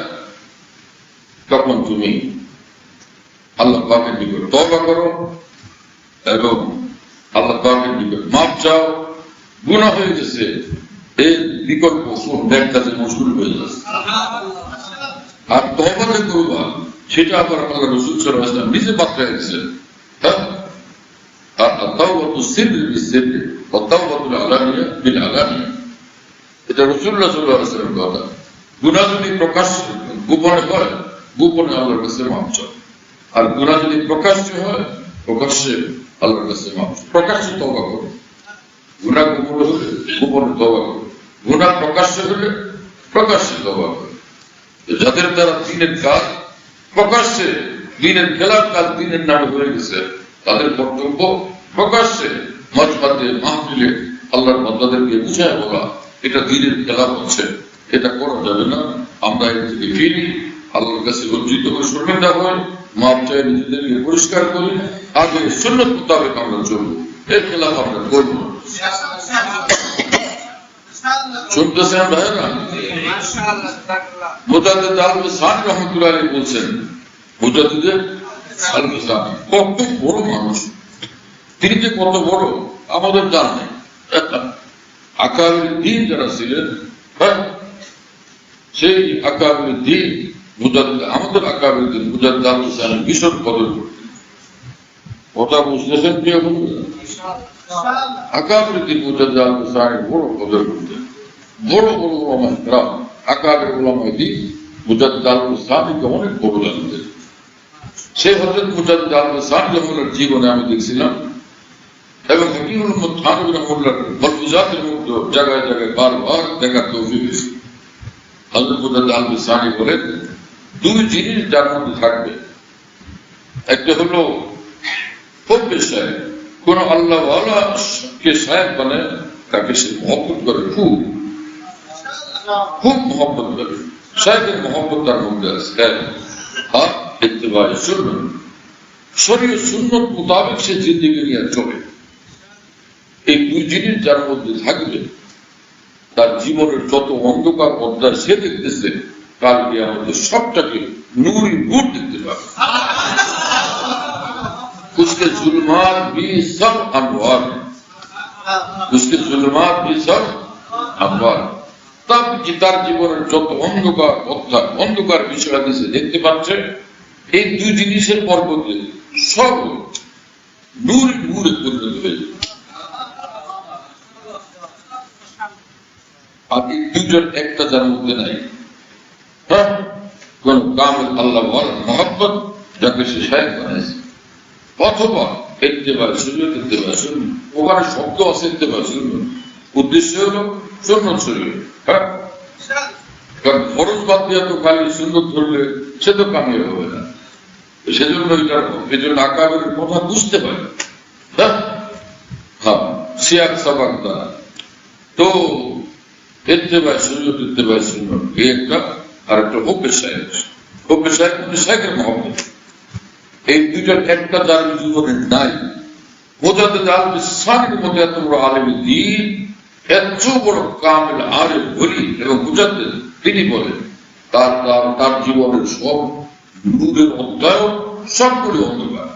তখন তুমি আল্লাহ পাকের নিকট তওবা করো এবং আল্লাহ পাকের নিকট মাফ চাও। গুনাহ হয়ে গেছে, এর বিকল্প নেক কাজে মশগুল হয়ে যাচ্ছে। আর তওবা যে করবা সেটা আবার আল্লাহ রাসূল সাল্লাল্লাহু আলাইহি ওয়াসাল্লাম নিজে বাতলায় দিয়েছেন। হ্যাঁ, আর তাওবাতু সিররি বিসিররি ওয়া তাওবাতুল আলানিয়া বিল আলানিয়া, এটা রাসূলুল্লাহ সাল্লাল্লাহু আলাইহি ওয়াসাল্লামের কথা। গুনাহ যদি প্রকাশ্যে গোপনে হয়, গোপনে আল্লাহর কাছে মাফ চাও। আর গুনাহ যদি প্রকাশ্যে হয়, প্রকাশ্যে আল্লাহর কাছে মাফ চাও। প্রকাশ্যে তওবা করো, গুনাহ গোপনে হলে গোপনে তওবা করো, গুনাহ প্রকাশ্যে হলে প্রকাশ্যে তওবা করো। যাদের দ্বারা দ্বীনের কাজ প্রকাশ্যে, দ্বীনের খেলাফ কাজ দ্বীনের নামে হয়ে গেছে, তাদের কর্তব্য প্রকাশ্যে মজমাতে মাহফিলে আল্লাহর বান্দাদেরকে বুঝায় বলা এটা দ্বীনের খেলাফ হচ্ছে, এটা করা যাবে না। আমরা এর থেকে ফিরি, আল্লাহর কাছে লজ্জিত হয়ে শর্মিন্দা হই, মাপ চাই, নিজেদেরকে পরিষ্কার করি, আগে সুন্নাত মোতাবেক আমরা চলবো, এর খেলাফ আমরা করবো। শুনতেছেন ভাইরা? মুজাদ্দিদ আল-বিসানি রাহমাতুল্লাহ আলাইহি বলছেন, মুজাদ্দিদ আল-বিসানি কত বড় মানুষ, তিনি যে কত বড় আমাদের জানা নেই। আকাবির দ্বীন যারা ছিলেন, সেই আকাবির দ্বীন আমাদের আকাবির দ্বীন মুজাদ্দিদ আল-বিসানি ভীষণ কদর করতেন। কথা বুঝতেছেন প্রিয় বন্ধুরা? আকাবির দ্বীন মুজাদ্দিদ আল-বিসানি বড় কদর করতেন। বড় বড় ওলামায়ে কেরাম আকাবির ওলামায়ে দ্বীন মুজাদ্দিদ আল-বিসানিকে অনেক বড় জানতেন। সেই হযরত মুজাদ্দিদ আল-বিসানি রহমাতুল্লাহর জীবনে আমি দেখছিলাম, এবং হাকিমুল উম্মত থানভী রাহমাতুল্লাহর মালফুজাতের মধ্যে জায়গায় জায়গায় বারবার দেখার তৌফিক হয়েছে। হযরত মুজাদ্দিদ আল-বিসানি বলেন, দুই জিনিস যার মধ্যে থাকবে, একটা হলো হুব্বে শাইখ, কোন আল্লাহ ওয়ালাকে শাইখ বানায় তাকে সে মহব্বত করে, খুব খুব মহব্বত করে, শাইখের মহব্বত তার মধ্যে আছে। আর ইত্তিবায়ে সুন্নাত, শরীয়ত সুন্নাত মোতাবেক সে জিন্দেগি নিয়ে চলে। এই দুই জিনিস যার মধ্যে থাকবে, তার জীবনের যত অন্ধকার অধ্যায় সে দেখতেছে, কালকে আমাদের সবটাকে নূরি নূর দেখতে পাবে। उसके जुल्मात भी सब अनवार, उसके जुल्मात भी सब अनवार। तब कि তার জীবনের যত অন্ধকার অধ্যায়, অন্ধকার বিষয় সে দেখতে পাচ্ছে, এই দুই জিনিসের পরবর্তী সব নূরে নূরে পরিণত হয়ে যাবে। আর এই দুজন একটা যার মধ্যে নাই, হ্যাঁ, কোন কামেল আল্লাহ মহব্বত যাকে সে শাইখ বানাইছে, অথবা ইত্তিবায়ে সুন্নাত, ইত্তিবায়ে সুন্নাত, ওখানে শব্দ আছে ইত্তিবায়ে সুন্নাত, উদ্দেশ্য হলো সুন্নাত শরীয়ত। হ্যাঁ, কারণ ফরজ বাদ দিয়ে তো খালি সুন্নাত ধরলে সে তো কামিয়াব হবে না। সেজন্য এজন্য আকাবের কথা বুঝতে পারে। হ্যাঁ, সিয়াক সাবাক দ্বারা তো ইত্তিবায়ে সুন্নাত, ইত্তিবায়ে সুন্নাত এই একটা, আর একটা হুব্বে শাইখ। হুব্বে শাইখ মানে শাইখের মহব্বত। এই দুইটার একটা যার জীবনে নাই, মুজাদ্দিদ আল-বিসানির মতো এত বড় আলেম দ্বীন, এত বড় কামেল আলেম বলি এবং মুজাদ্দিদ, তিনি বলেন তার জীবনের সব নূরের অধ্যায় সবগুলি অন্ধকার।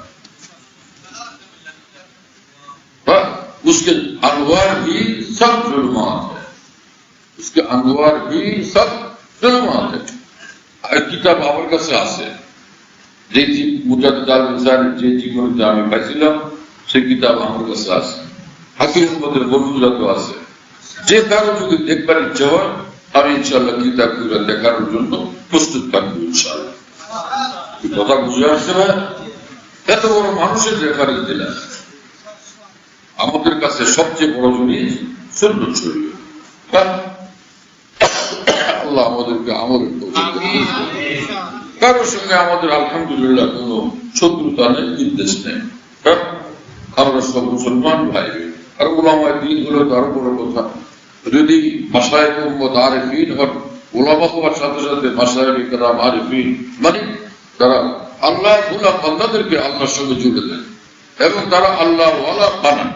उसके अनवार भी सब जुल्मात है, उसके अनवार भी सब जुल्मात है। আর কিতাব আমার কাছে আছে, যে মুজাদ্দিদ আল-বিসানির যে জীবনীটা আমি পাইছিলাম, সেই কিতাব আমার কাছে আছে, হাকিমের মধ্যে বর্ণিত আছে। যে কারো যদি দেখবার ইচ্ছা হয়, আমি ইনশাআল্লাহ কিতাবগুলো দেখার জন্য প্রস্তুত থাকবো ইনশাআল্লাহ। কথা বুঝে আসছে ভাই? এত বড় মানুষের রেফারেন্স দিলেন। আমাদের কাছে সবচেয়ে বড় জিনিস সুন্নত শরীয়ত। আল্লাহ আমাদেরকে আমলের কারোর সঙ্গে আমাদের আলহামদুলিল্লাহ কোন শত্রুতা নেই, বিদ্বেষ নেই। আমরা সব মুসলমান ভাই। আর ওলামায়ে দ্বীন হলো তার বড় কথা। যদি মাশায়েখ উম্মত আরিফিন হন, ওলামা হওয়ার সাথে সাথে মাশায়েখ ইকরাম আরিফিন, মানে তারা আল্লাহ গোলাম বান্দাদেরকে আল্লাহর সঙ্গে জুড়ে দেন এবং তারা আল্লাহ ওয়ালা বানান।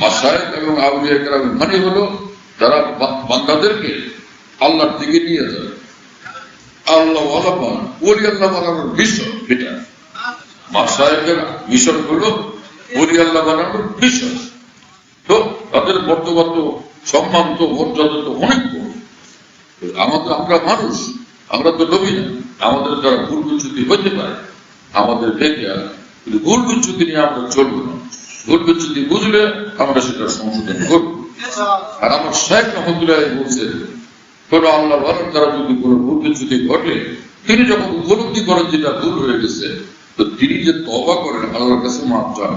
মাশায়েখ এবং আউলিয়া ইকরাম মানে হলো তারা বান্দাদেরকে আল্লাহর দিকে নিয়ে যায়, আল্লাহ ওয়ালা বানান। ওলি আল্লাহ বানানোর বিষয় এটা। মাশায়েখের মিশন হলো ওলি আল্লাহ বানানোর বিষয়। তো তাদের বর্তমান সম্মান তো মর্যাদা তো অনেক বড়। আমরা মানুষ, আমরা তো নবী না। আমাদের দ্বারা ভুল বিচ্যুতি হতে পারে, আমাদের দেখে কিন্তু ভুল বিচ্যুতি নিয়ে আমরা চলবো না। ভুল বিচ্যুতি বুঝলে আমরা সেটা সংশোধন করব। আর আমার শেখ রহমতুল্লাহ বলছে, কোন আল্লাহ ওয়ালার দ্বারা যদি কোনো ভুল বিচ্যুতি ঘটে, তিনি যখন উপলব্ধি করেন যেটা ভুল হয়ে গেছে, তো তিনি যে তওবা করেন, আল্লাহর কাছে মাফ চান।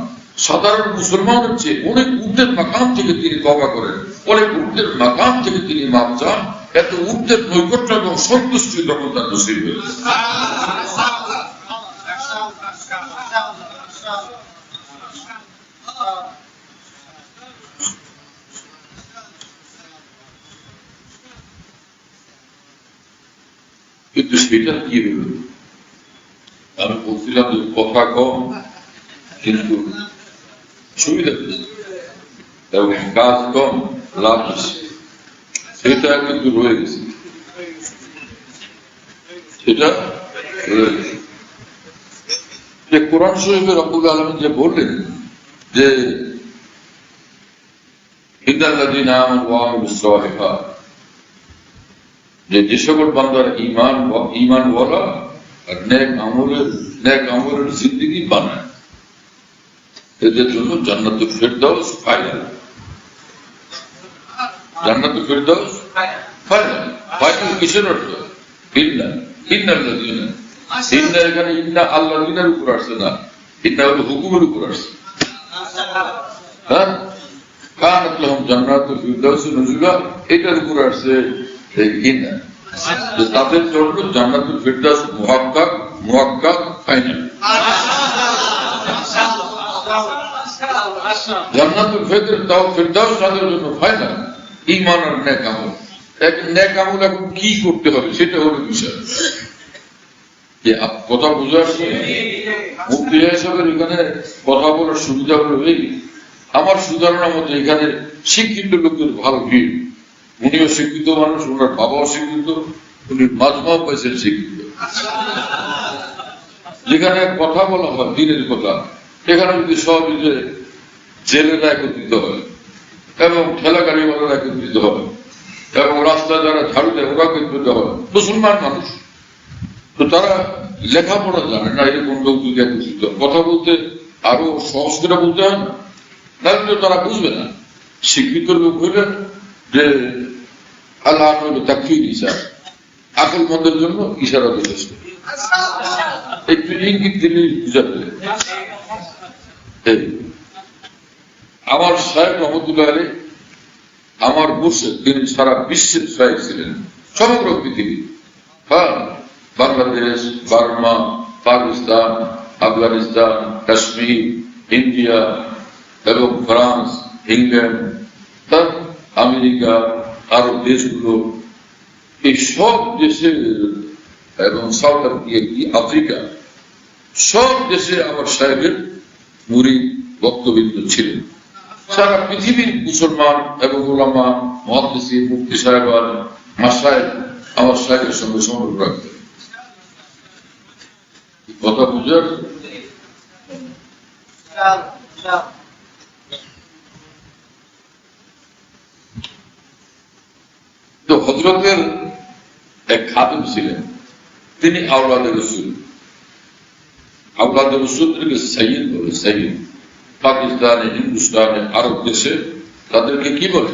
সাধারণ মুসলমানের চেয়ে অনেক ঊর্ধ্বের মাকাম থেকে তিনি তওবা করেন, অনেক ঊর্ধ্বের মাকাম থেকে তিনি মাফ চান। এত ঊর্ধ্বের নৈকট্য এবং সন্তুষ্টি তখন তার নসিব হয়েছে। কিন্তু সেটা কি হল? আমি বলছিলাম যে কথা কম কিন্তু সুবিধা বেশি এবং কাজ কম লাভ বেশি। সেটা কিন্তু রয়ে গেছে, সেটা রয়ে গেছে। যে কোরআন শরীফে রব্বুল আলামিন যে বললেন যে ইন্নাল্লাযীনা আমানু ওয়া আমিলুস সালিহাত, যে সকল বান্দারা ঈমানওয়ালা আর নেক আমলের জিন্দেগি বানায়, এদের জন্য জান্নাতুল ফিরদাউস ফাইনাল। জান্নাতুল ফিরদাউস ফাইনাল। ফাইনাল কিসের অর্থ? ইন্নাল্লাযীনা, ইন্না এখানে ইন্না আল্লাযীনার উপর আসছে না, ইন্না হলো হুকুমের উপর আসছে। হ্যাঁ, কানাত লাহুম জান্নাতুল ফিরদাউস নুজুলা, এটার উপর আসছে ইন্না, যে তাদের জন্য জান্নাতুল ফিরদাউস মুহাক্কাক ফাইনাল। জান্নাতুল ফিরদাউস তাদের জন্য ফাইনাল। ঈমান আর নেক আমল, নেক আমল এখন কি করতে হবে সেটা হলো বিষয়। কথা বুঝে আসছে? মুফতি সাহেবের এখানে কথা বলার সুবিধা হলো এই, আমার সুধারণার মধ্যে এখানে শিক্ষিত লোকের ভালো ভিড়। উনিও শিক্ষিত মানুষ, ওনার বাবাও শিক্ষিত, উনি মাজমাও পাইছেন শিক্ষিত। যেখানে কথা বলা হয় দিনের কথা, সেখানে যদি সব জেলেরা একত্রিত হয় এবং ঠেলা গাড়িওয়ালারা একত্রিত হয় এবং রাস্তায় যারা ঝাড়ু দেয় ওরা একত্রিত হয়, মুসলমান মানুষ, তো তারা লেখাপড়া জানে না, এরকম লোক যদি একত্রিত কথা বলতে আরো সহজ করে বলতে হয় না, তাহলে তারা বুঝবে না। শিক্ষিত লোক হইলেন যে আল্লাহ হইল তাকফির ইশারা, আকল মন্দের জন্য ইশারা যথেষ্ট, একটু ইঙ্গিত দিলে বুঝাবে। আমার শায়েখ রহমতুল্লাহ আলাইহি, আমার মুর্শিদ, তিনি সারা বিশ্বের শায়েখ ছিলেন, সমগ্র পৃথিবী। হ্যাঁ, বাংলাদেশ, বার্মা, পাকিস্তান, আফগানিস্তান, কাশ্মীর, ইন্ডিয়া এবং ফ্রান্স, ইংল্যান্ড, আমেরিকা, আরো দেশগুলো, এই সব দেশে এবং সাউথ আফ্রিকা, সব দেশে আমার সাহেবের মুরিদ বক্তবৃন্দ ছিলেন। সারা পৃথিবীর মুসলমান এবং ওলামা, মুহাদ্দিসিন, মুফতি সাহেবান, মাশায়েখ আমার সাহেবের সঙ্গে সম্পর্ক রাখতেন। কথা বুঝে তো হযরতের এক খাদেম ছিলেন, তিনি আওলাদে রাসূল। আওলাদে রাসূলকে সাইয়্যিদ বলে, সাইয়্যিদ। পাকিস্তানে, হিন্দুস্তানে, আরব দেশে তাদেরকে কি বলে?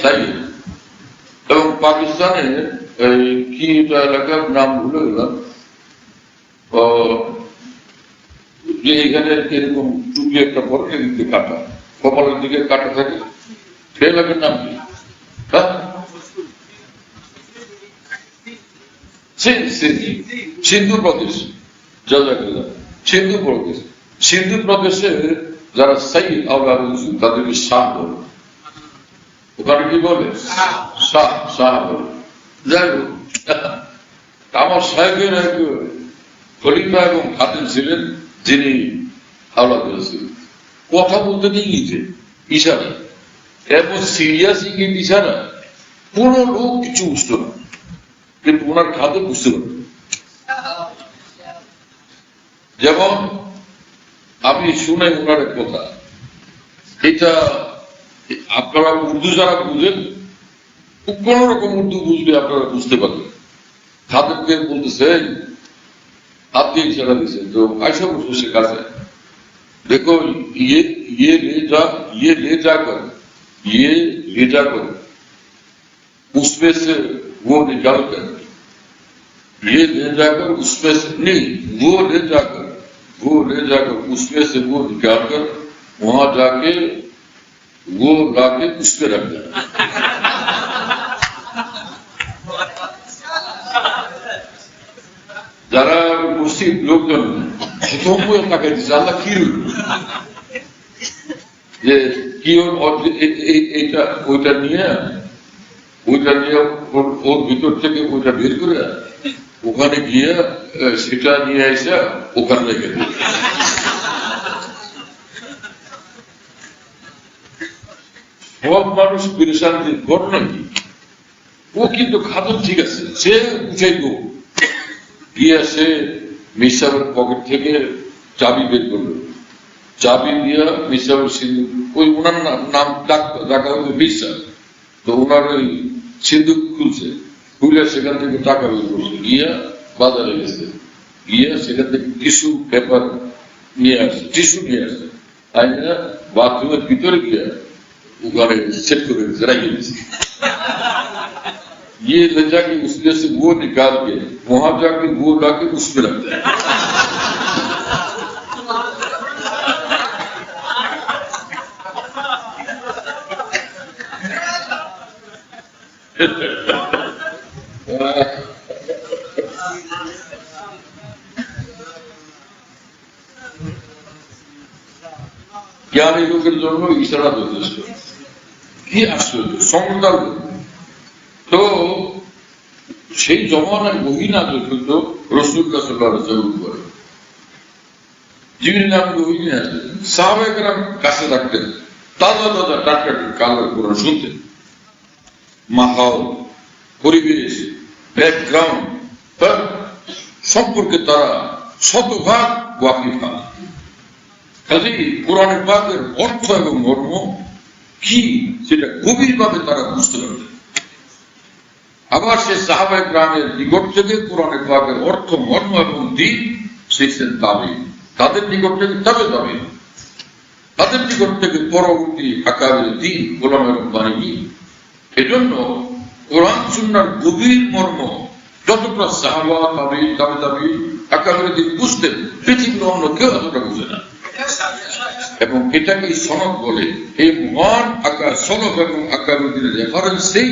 সাইয়্যিদ। এবং পাকিস্তানে কি এটা এলাকার নাম ভুলে গেলাম, যে এখানে এরকম টুপি একটা পরে এদিকে কাটা, কপালের দিকে কাটা থাকে, সে এলাকার নাম কি? সিন্ধু প্রদেশ, সিন্ধু প্রদেশে যারা সাইয়্যিদ আওলাদ তাদেরকে শাহ বলে, ওখানে কি বলে? শাহ বলে। যাই হোক, আমার সাহেবের এক খলিফা এবং খাদেম ছিলেন, যিনি আওলাদ ছিলেন, কথা বলতে নেই নিজে ইশারা, এরপর সিরিয়াস ইঙ্গিত ইশারা, কোন লোক কিছু বুঝত না, কিন্তু ওনার খাদে বুঝতে পারত। যেমন আমি শুনে ওনার এক কথা, এটা আপনারা উর্দু যারা বুঝেন, কোন রকম উর্দু বুঝলে আপনারা বুঝতে পারবেন। খাদেমকে বলতেছে, আপনি ইশারা দিচ্ছেন, তো আয়সা বসে সে কাছে, देखो ये ले जाकर उसमें से वो निकाल कर, ये ले जाकर उसमें से नहीं, वो ले जाकर उसमें से वो निकाल कर वहां जाके वो लाके उस पे रख देना। যারা মুসলিম লোকজন তাকে আল্লাহ কি যে কি এইটা ওইটা নিয়ে ওর ভিতর থেকে ওইটা বের করে ওখানে গিয়ে সেটা নিয়ে এসে ওখানে রেখে দেবে। সব মানুষ পেরেশান ঘটনা কি, ও কিন্তু খাদম ঠিক আছে, সে উঠাইব গিয়ে সে মিসাবের পকেট থেকে চাবি বের করলো, চাবি দিয়া মিসাবের সিন্ধুক, ওই ওনার নাম ডাকা হলো মিসা, তো ওনার ওই সিন্ধুক খুলছে, খুলে সেখান থেকে টাকা বের করছে, গিয়া বাজারে গেছে, গিয়া সেখান থেকে টিস্যু পেপার নিয়ে আসছে, তাই না বাথরুমের ভিতরে গিয়া ওখানে সেট করে দিচ্ছে, রাখিয়ে দিচ্ছে। ये ले जाके उसमें से वो निकाल के वहां जाके वो लाके उसमें रखता है। জ্ঞানী লোকের জন্য ইশারা যথেষ্ট। কি আশ্চর্য সংস্কার। তো সেই জমানায় বহি না যথেষ্ট রাসূলুল্লাহ সাল্লাল্লাহু আলাইহি ওয়াসাল্লাম করে জিবরিল নামে বহি নিয়ে আসতেন, সাহাবায়ে কেরাম কাছে রাখতেন, তাজা টাটকা কালার কোরআন শুনতেন। মাহল, পরিবেশ, ব্যাকগ্রাউন্ড তার সম্পর্কে তারা শতভাগ ওয়াকিফা। কাজেই কোরআনের পাকের অর্থ এবং মর্ম কি সেটা গভীরভাবে তারা বুঝতে পারতেন। আবার সে সাহাবায়ে কেরামের নিকট থেকে কোরআনের পাকের অর্থ মর্ম এবং দিন শিখছেন তাবেঈন, তাদের নিকট থেকে তাবেঈন, তাদের নিকট থেকে পরবর্তী আকাবের দিন ওলামা রাব্বানী। এজন্য কোরআন সুন্নাহর গভীর মর্ম যতটা সাহাবা তাবেঈন আকাবের দিন বুঝতেন, পৃথিবীর অন্য কেউ এতটা বুঝে না। এবং এটাকে সনদ বলে। এই মহান সনদ এবং আকাবের দিনের রেফারেন্সেই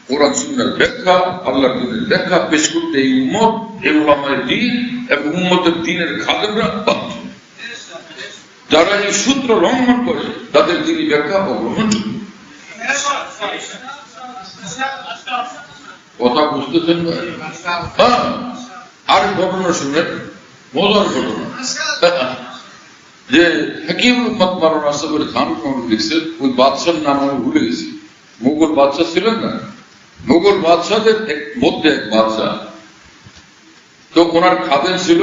কোরআন সুন্নাহর ব্যাখ্যা, আল্লাহর দ্বীনের ব্যাখ্যা পেশ করতে এই উম্মত, এই উলামায়ে দ্বীন এবং উম্মতের দ্বীনের খাদেমরা বাধ্য। যারা এই সূত্র লঙ্ঘন করে তাদের দ্বীনি ব্যাখ্যা অগ্রহণযোগ্য। কথা বুঝতেছেন না? হ্যাঁ, আর ঘটনা শুনে, মজার ঘটনা, যে হাকিম উম্মত মাওলানা সাবির খান লিখছেন, ওই বাদশার নাম আমি ভুলে গেছি, মুঘল বাদশা ছিলেন না, মুঘল বাদশাদের মধ্যে এক বাদশা, তো ওনার খাদেম ছিল,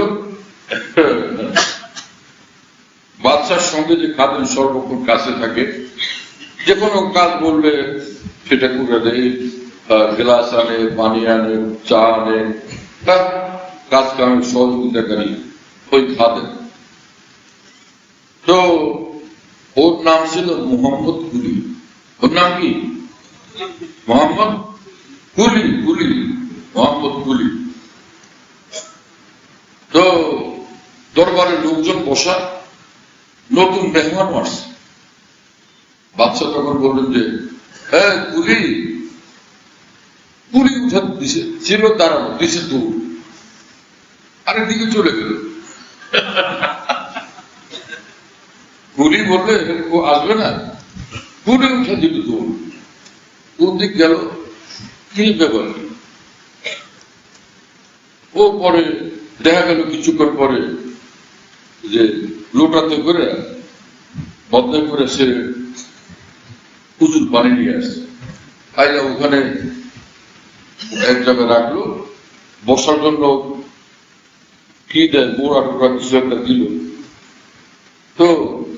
বাদশার সঙ্গে যে খাদেম সর্বক্ষণ কাছে থাকে, যে কোনো কাজ বললে সেটা করে দেয়, গ্লাস আনে, পানি আনে, চা আনে, কাজ কামের সহযোগিতাকারী ওই খাদেম। তো ওর নাম ছিল মোহাম্মদ কুলি। ওর নাম কি? মোহাম্মদ কুলি। তো তো দরবারের লোকজন বসা, নতুন মেহমান আসছে। বাদশা তখন বললেন যে হ্যাঁ কুলি কুলি উঠে দিছে, ছিল দাঁড়ানো, দিছে দূর, আরেক দিকে চলে গেল। কুলি বললে ও আসবে না, কুলি উঠে দিল দূর, কোন দিক গেল, কি ব্যাপার। ও পরে দেখা গেল কিছুক্ষণ পরে যে লোটাতে করে বদলে করে সে প্রচুর পানি নিয়ে আসছে, আইয়া ওখানে এক জায়গায় রাখলো, বসার জন্য কি দেয় মোড়া টোড়া কিছু একটা দিল। তো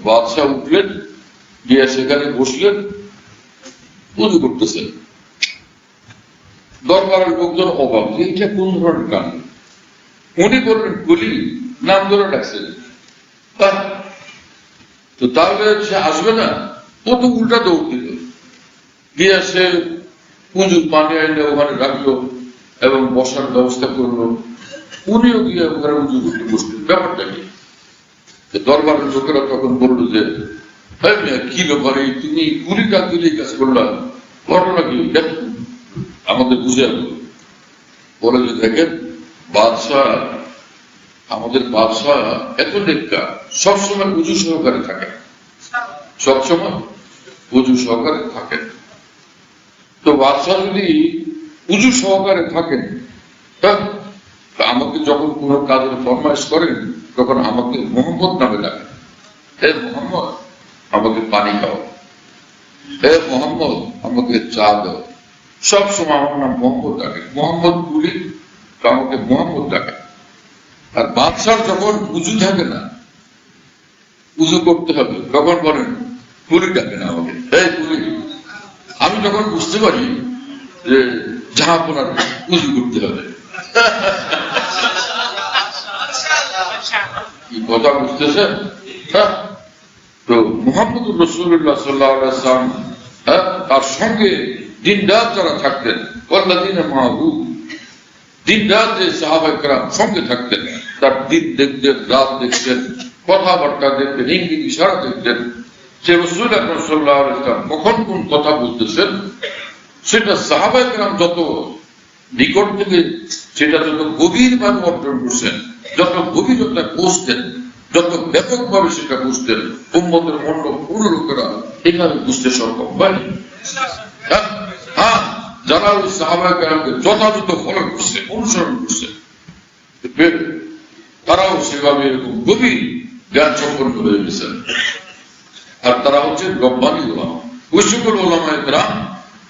বাদশাহ উঠলেন, গিয়ে সেখানে বসলেন, পুজো করতেছেন। দরবারের লোকজন অবাক, এইটা কোন ধরনের গান। উনি বললেন কুলি, নাম ধরে ডাকছেন। তো তাহলে সে আসবে না, ও তো উল্টা দৌড় দিল, গিয়ে সে পুজো পানি আইনে ওখানে রাখলো এবং বসার ব্যবস্থা করলো। উনিও গিয়ে ওখানে উঁচু করতে বসলেন। ব্যাপারটা কি? দরবারের লোকেরা তখন বললো যে কি ব্যাপারে তুমি কুলি ডাক দিলে কাজ করলাম, ঘটনা কি আমাদের বুঝে আসলো। বলে যে দেখেন বাদশাহ, আমাদের বাদশাহ এত নেকা, সবসময় উঁচু সহকারে থাকে, সবসময় উঁচু সহকারে থাকেন। তো বাদশাহ যদি উঁচু সহকারে থাকেন, আমাকে যখন কোন কাজের ফরমাইশ করেন তখন আমাকে মোহাম্মদ নামে ডাকেন, হে মোহাম্মদ আমাকে পানি খাও, হে মোহাম্মদ আমাকে চা দাও। সবসময় আমার নাম মোহাম্মদ ডাকে, মোহাম্মদ বলি তো আমাকে মোহাম্মদ ডাকে। আর বাদশার যখন উঁচু থাকে না, উঁচু করতে হবে, তখন বলেন কুলি ডাকে না আমাকে, এই কুলি। আমি তখন বুঝতে পারি যে জাহাপনার উঁচু করতে হবে। কি কথা বুঝতেছেন? তো মুহাম্মদুর রাসূলুল্লাহ সাল্লাল্লাহু আলাইহি ওয়াসাল্লাম তার সঙ্গে দিন রাত যারা থাকতেন, ওয়াল্লাযীনা মাআহু, দিন রাত যে সাহাবায়ে কেরাম সঙ্গে থাকতেন, তার দিন দেখতেন, রাত দেখতেন, কথাবার্তা দেখতেন, ইঙ্গিত ইশারা দেখতেন। সে রাসূল আকরাম সাল্লাল্লাহু আলাইহি ওয়াসাল্লাম কখন কোন কথা বলতেছেন সেটা সাহাবায়ে কেরাম যত নিকট থেকে সেটা যত গভীরভাবে অর্জন করছেন, যত গভীরতায় বুঝতেন, যত ব্যাপকভাবে সেটা বুঝতেন, উম্মতের অন্য পুরো লোকেরা এভাবে বুঝতে সক্ষম হয়। হ্যাঁ, যারা ওই সাহাবায়ে কেরামকে যথাযথ ফলো করছে, অনুসরণ করছে, তারাও সেভাবে এরকম গভীর জ্ঞান সম্পন্ন হয়ে গেছেন। আর তারা হচ্ছে রব্বানী ওলামা, ওই সকল ওলামায়ে কেরাম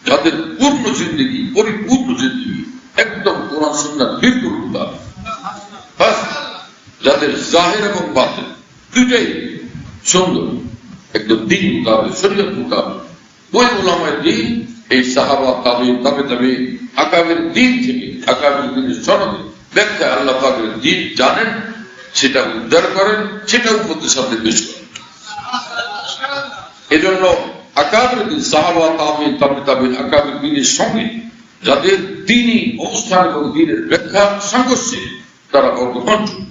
যাদের পূর্ণ জিন্দেগি, পরিপূর্ণ জিন্দেগি একদম কোরআন সুন্নাহর বিলকুল মোতাবেক, যাদের জাহির এবং বাতিন দুইটাই সুন্দর, একদম দিন মোতাবেক, শরীয়ত মোতাবেক। ওই ওলামায়ে দ্বীন এই সাহাবা, তাবেঈন, তাবেঈন, আকাবের দ্বীন থেকে, আকাবের দ্বীনের সনদে ব্যাখ্যা আল্লাহ পাকের দ্বীন জানেন, সেটা উদ্ধার করেন, সেটা উম্মতের সামনে পেশ করেন। এজন্য আকাবের দ্বীন, সাহাবা, তাবেঈন, তাবেঈন, আকাবের দ্বীনের সঙ্গে যাদের দ্বীনি অবস্থান এবং দ্বীনের ব্যাখ্যা সাংঘর্ষে, তারা অগ্রহণযোগ্য,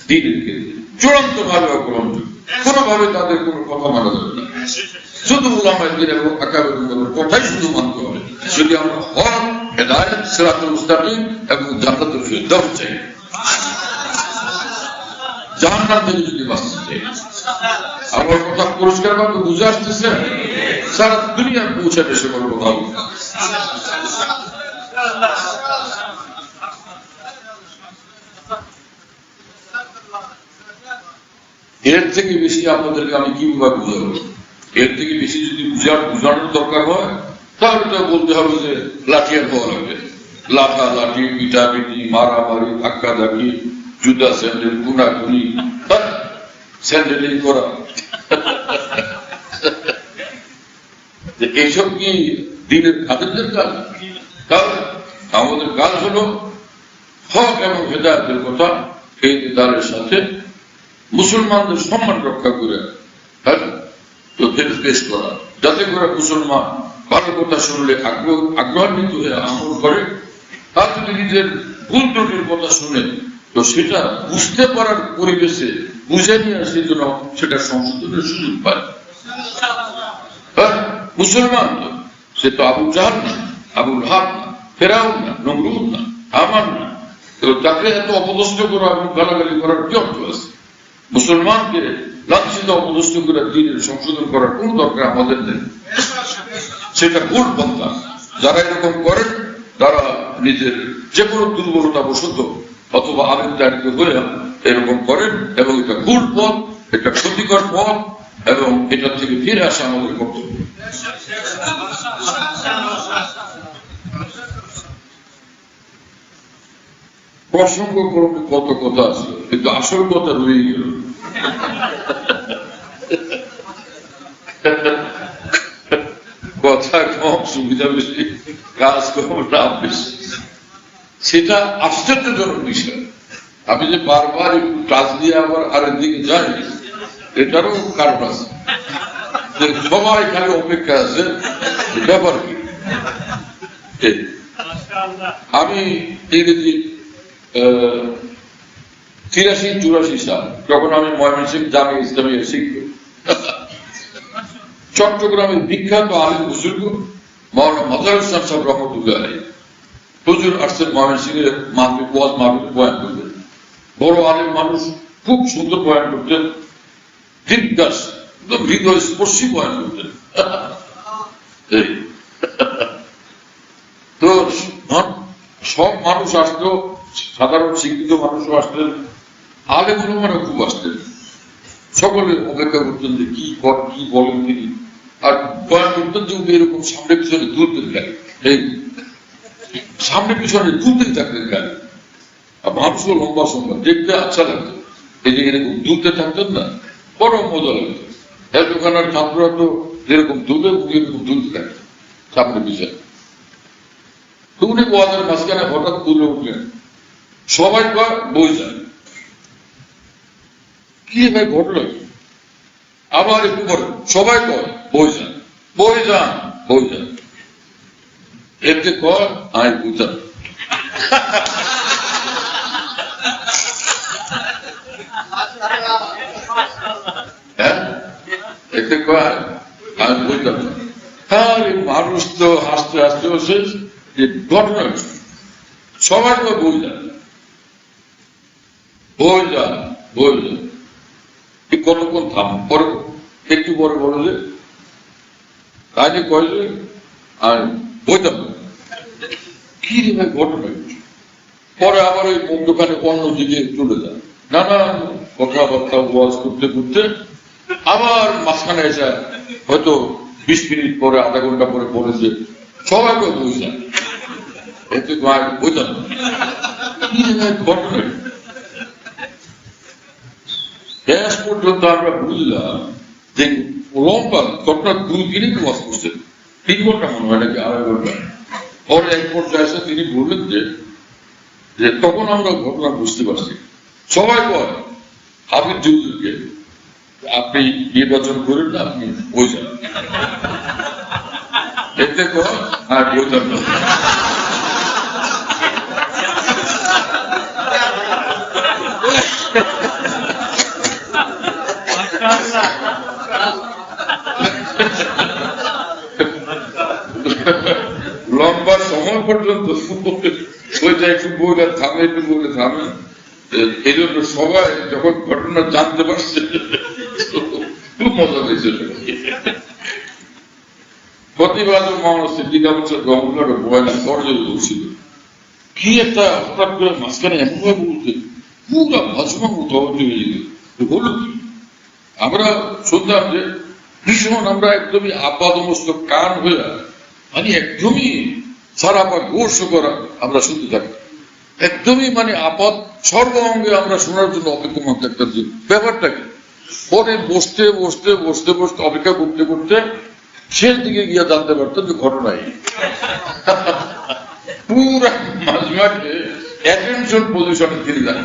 দ্বীনের ক্ষেত্রে চূড়ান্ত ভাবে অগ্রহণযোগ্য, কোনোভাবে তাদের কোনো কথা মানা যাবে না। শুধু উলামায়ে দ্বীন এবং আকাবের দ্বীনের কথাই শুধু মানতে হবে, যদি আমরা হক, হেদায়েত, সিরাতুল মুস্তাকিম এবং জান্নাতুল ফিরদাউস চাই, জাহান্নাম থেকে যদি বাঁচতে চাই। আমার কথা পরিষ্কার ভাবে বুঝে আসতেছে? সারা দুনিয়া পৌঁছাবে সে কোনো কথা। এর থেকে বেশি আপনাদেরকে আমি কিভাবে বুঝাবো? এর থেকে বেশি যদি বুঝানোর দরকার হয় তাহলে তো বলতে হবে যে লাঠিয়ার হওয়া লাগবে, লাঠা লাঠি, পিটা পিটি, মারামারি, ধাক্কা ধাক্কি, জুতা স্যান্ডেল, গুনাগুনি, স্যান্ডেলিং করা। এইসব কি দিনের খাদেরদের কাজ? তাহলে আমাদের কাজ হলো হক এবং হেদায়েতের কথা এই দিদারের সাথে মুসলমানদের সম্মান রক্ষা করে পেশ করা, যাতে করে মুসলমান ভালো কথা শুনলে আগ্রহান্বিত হয়ে আমল করে। তার যদি নিজের ভুল ত্রুটির কথা শুনে তো সেটা বুঝতে পারার পরিবেশে বুঝে নিয়ে সেই জন্য সেটা সংশোধনের সুযোগ পায়। মুসলমান তো সে তো আবু জাহাল না, আবু লাহাব না, ফেরাউন না, নমরুদ না, হামান না। তো তাকে এত অপদস্থ করা এবং গালাগালি করার কি অর্থ আছে? মুসলমানকে লাঞ্ছিত অপদস্থ করে দিনের সংশোধন করার কোন দরকার আমাদের নেই। সেটা ভুল পন্থা। যারা এরকম করেন তারা নিজের যে কোনো দুর্বলতা বশত অথবা আবেগতাড়িত হয়ে এরকম করেন এবং এটা ভুল পথ, এটা ক্ষতিকর পথ এবং এটা থেকে ফিরে আসা আমাদের কর্তব্য। প্রসঙ্গ ক্রমে কত কথা আছে, কিন্তু আসল কথা রয়ে গেল। কথা কম, সুবিধা বেশি, কাজ কম, লাভ বেশি। সেটা আশ্চর্যজনক বিষয়। আমি যে বারবার একটু কাজ দিয়ে আবার আরেক দিকে যাই, এটারও কারণ আছে। সবাই খালি অপেক্ষা আছে, ব্যাপার কি? আমি ইংরেজি 83-84 সাল যখন আমি ময়মনসিংহ জামিয়া ইসলামিয়া শিখব, চট্টগ্রামের বিখ্যাত আলেম বুজুর্গ মাওলানা মাজারুল ইসলাম সাহেব রহমতুল্লাহ আলাইহি হুজুর আসছেন ময়মনসিংহের মাহফিল ওয়াজ মাহফিল বয়ান করবেন। বড় আলেম মানুষ, খুব সুন্দর বয়ান করতেন, দিগ্গাস একদম হৃদয় স্পর্শী বয়ান করতেন। তো সব মানুষ আসতো, সাধারণ শিক্ষিত মানুষও আসতেন, আলেম উলামারা খুব আসতেন। সকলে অপেক্ষা করতেন যে কি বলেন তিনি। আর বয়ান করতেন যে এরকম সামনে পিছনে দুলতেন গাড়ি, এই সামনে পিছনে দুলতেই থাকতেন গাড়ি। আর মানুষও লম্বা সম্ভব দেখতে আচ্ছা লাগতো। এই যে এরকম দুলতে থাকতেন না, বড় মজা লাগতো। এতখানার ছাত্ররা তো যেরকম দুলে এরকম দুলতে থাকতেন সামনে পিছনে। তো উনি ওয়াদের মাঝখানে হঠাৎ তুলে উঠলেন, সবাই কয় বই যান। কি ভাই ঘটল? আবার একটু পরে সবাই কয় বই যান, বই যান, বই যান। এতে কয় আয় বুঝান। হ্যাঁ, এতে কয় আয় বুঝান। হ্যাঁ, মানুষ তো হাসতে হাসতে শেষ। যে ঘটনা সবাই কয় বই যান, বই যান, বই যান। কতক্ষণ থাম, পরে একটু পরে বলো যে কাজে কয় যে আর বইতাম কি রে ভাই ঘটনা। পরে আবার ওই দোকানে অন্যদিকে চলে যায়, নানান কথাবার্তা ওয়াজ করতে করতে আবার মাঝখানে এসে হয়তো 20 মিনিট পরে, আধা ঘন্টা পরে বলে যে সবাই কয় বই যান। এতে বইতাম কি রে ভাই ঘটনা। শেষ পর্যন্ত আমরা বুঝলাম যে লম্বা ঘটনা 2 দিনই ওয়াজ করছেন, 3 ঘন্টা মনে হয় নাকি, 2.5 ঘন্টা। পরে এক পর্যায়ে এসে তিনি বললেন যে তখন আমরা ঘটনা বুঝতে পারছি। সবাই কয় হাফিজ হুজুরকে আপনি নির্বাচন করেন না, আপনি বই যান। এতে কয় হ্যাঁ বইতাম না। লম্বা সময় পর্যন্ত ওইটা একটু বইটা থামে, একটু বলে থামে। এই জন্য সবাই যখন ঘটনা জানতে পারছে খুব মজা পেয়েছে। প্রতিবাদ মাওলানা সিদ্দিক আহমদ সাহেব রহমতুল্লাহ বয়ান দরজায় বলছিল, কি একটা হঠাৎ করে মাঝখানে এমন ভাবে বলছে পুরা ভাষমান তহবিল হয়ে গেল। হলো কি, আমরা শুনলাম যে ভীষণ আমরা একদমই আপাদমস্ত কান হয়ে মানে একদমই সারাপা গোর্ষ করা আমরা শুনতে থাকি, একদমই মানে আপাত সর্ব অঙ্গে আমরা শোনার জন্য অপেক্ষমান থাকতাম যে ব্যাপারটা কি। পরে বসতে বসতে বসতে বসতে অপেক্ষা করতে করতে শেষ দিকে গিয়ে জানতে পারতাম যে ঘটনাই পুরা মাঝমাঠে অ্যাটেনশন পজিশনে তিনি যান।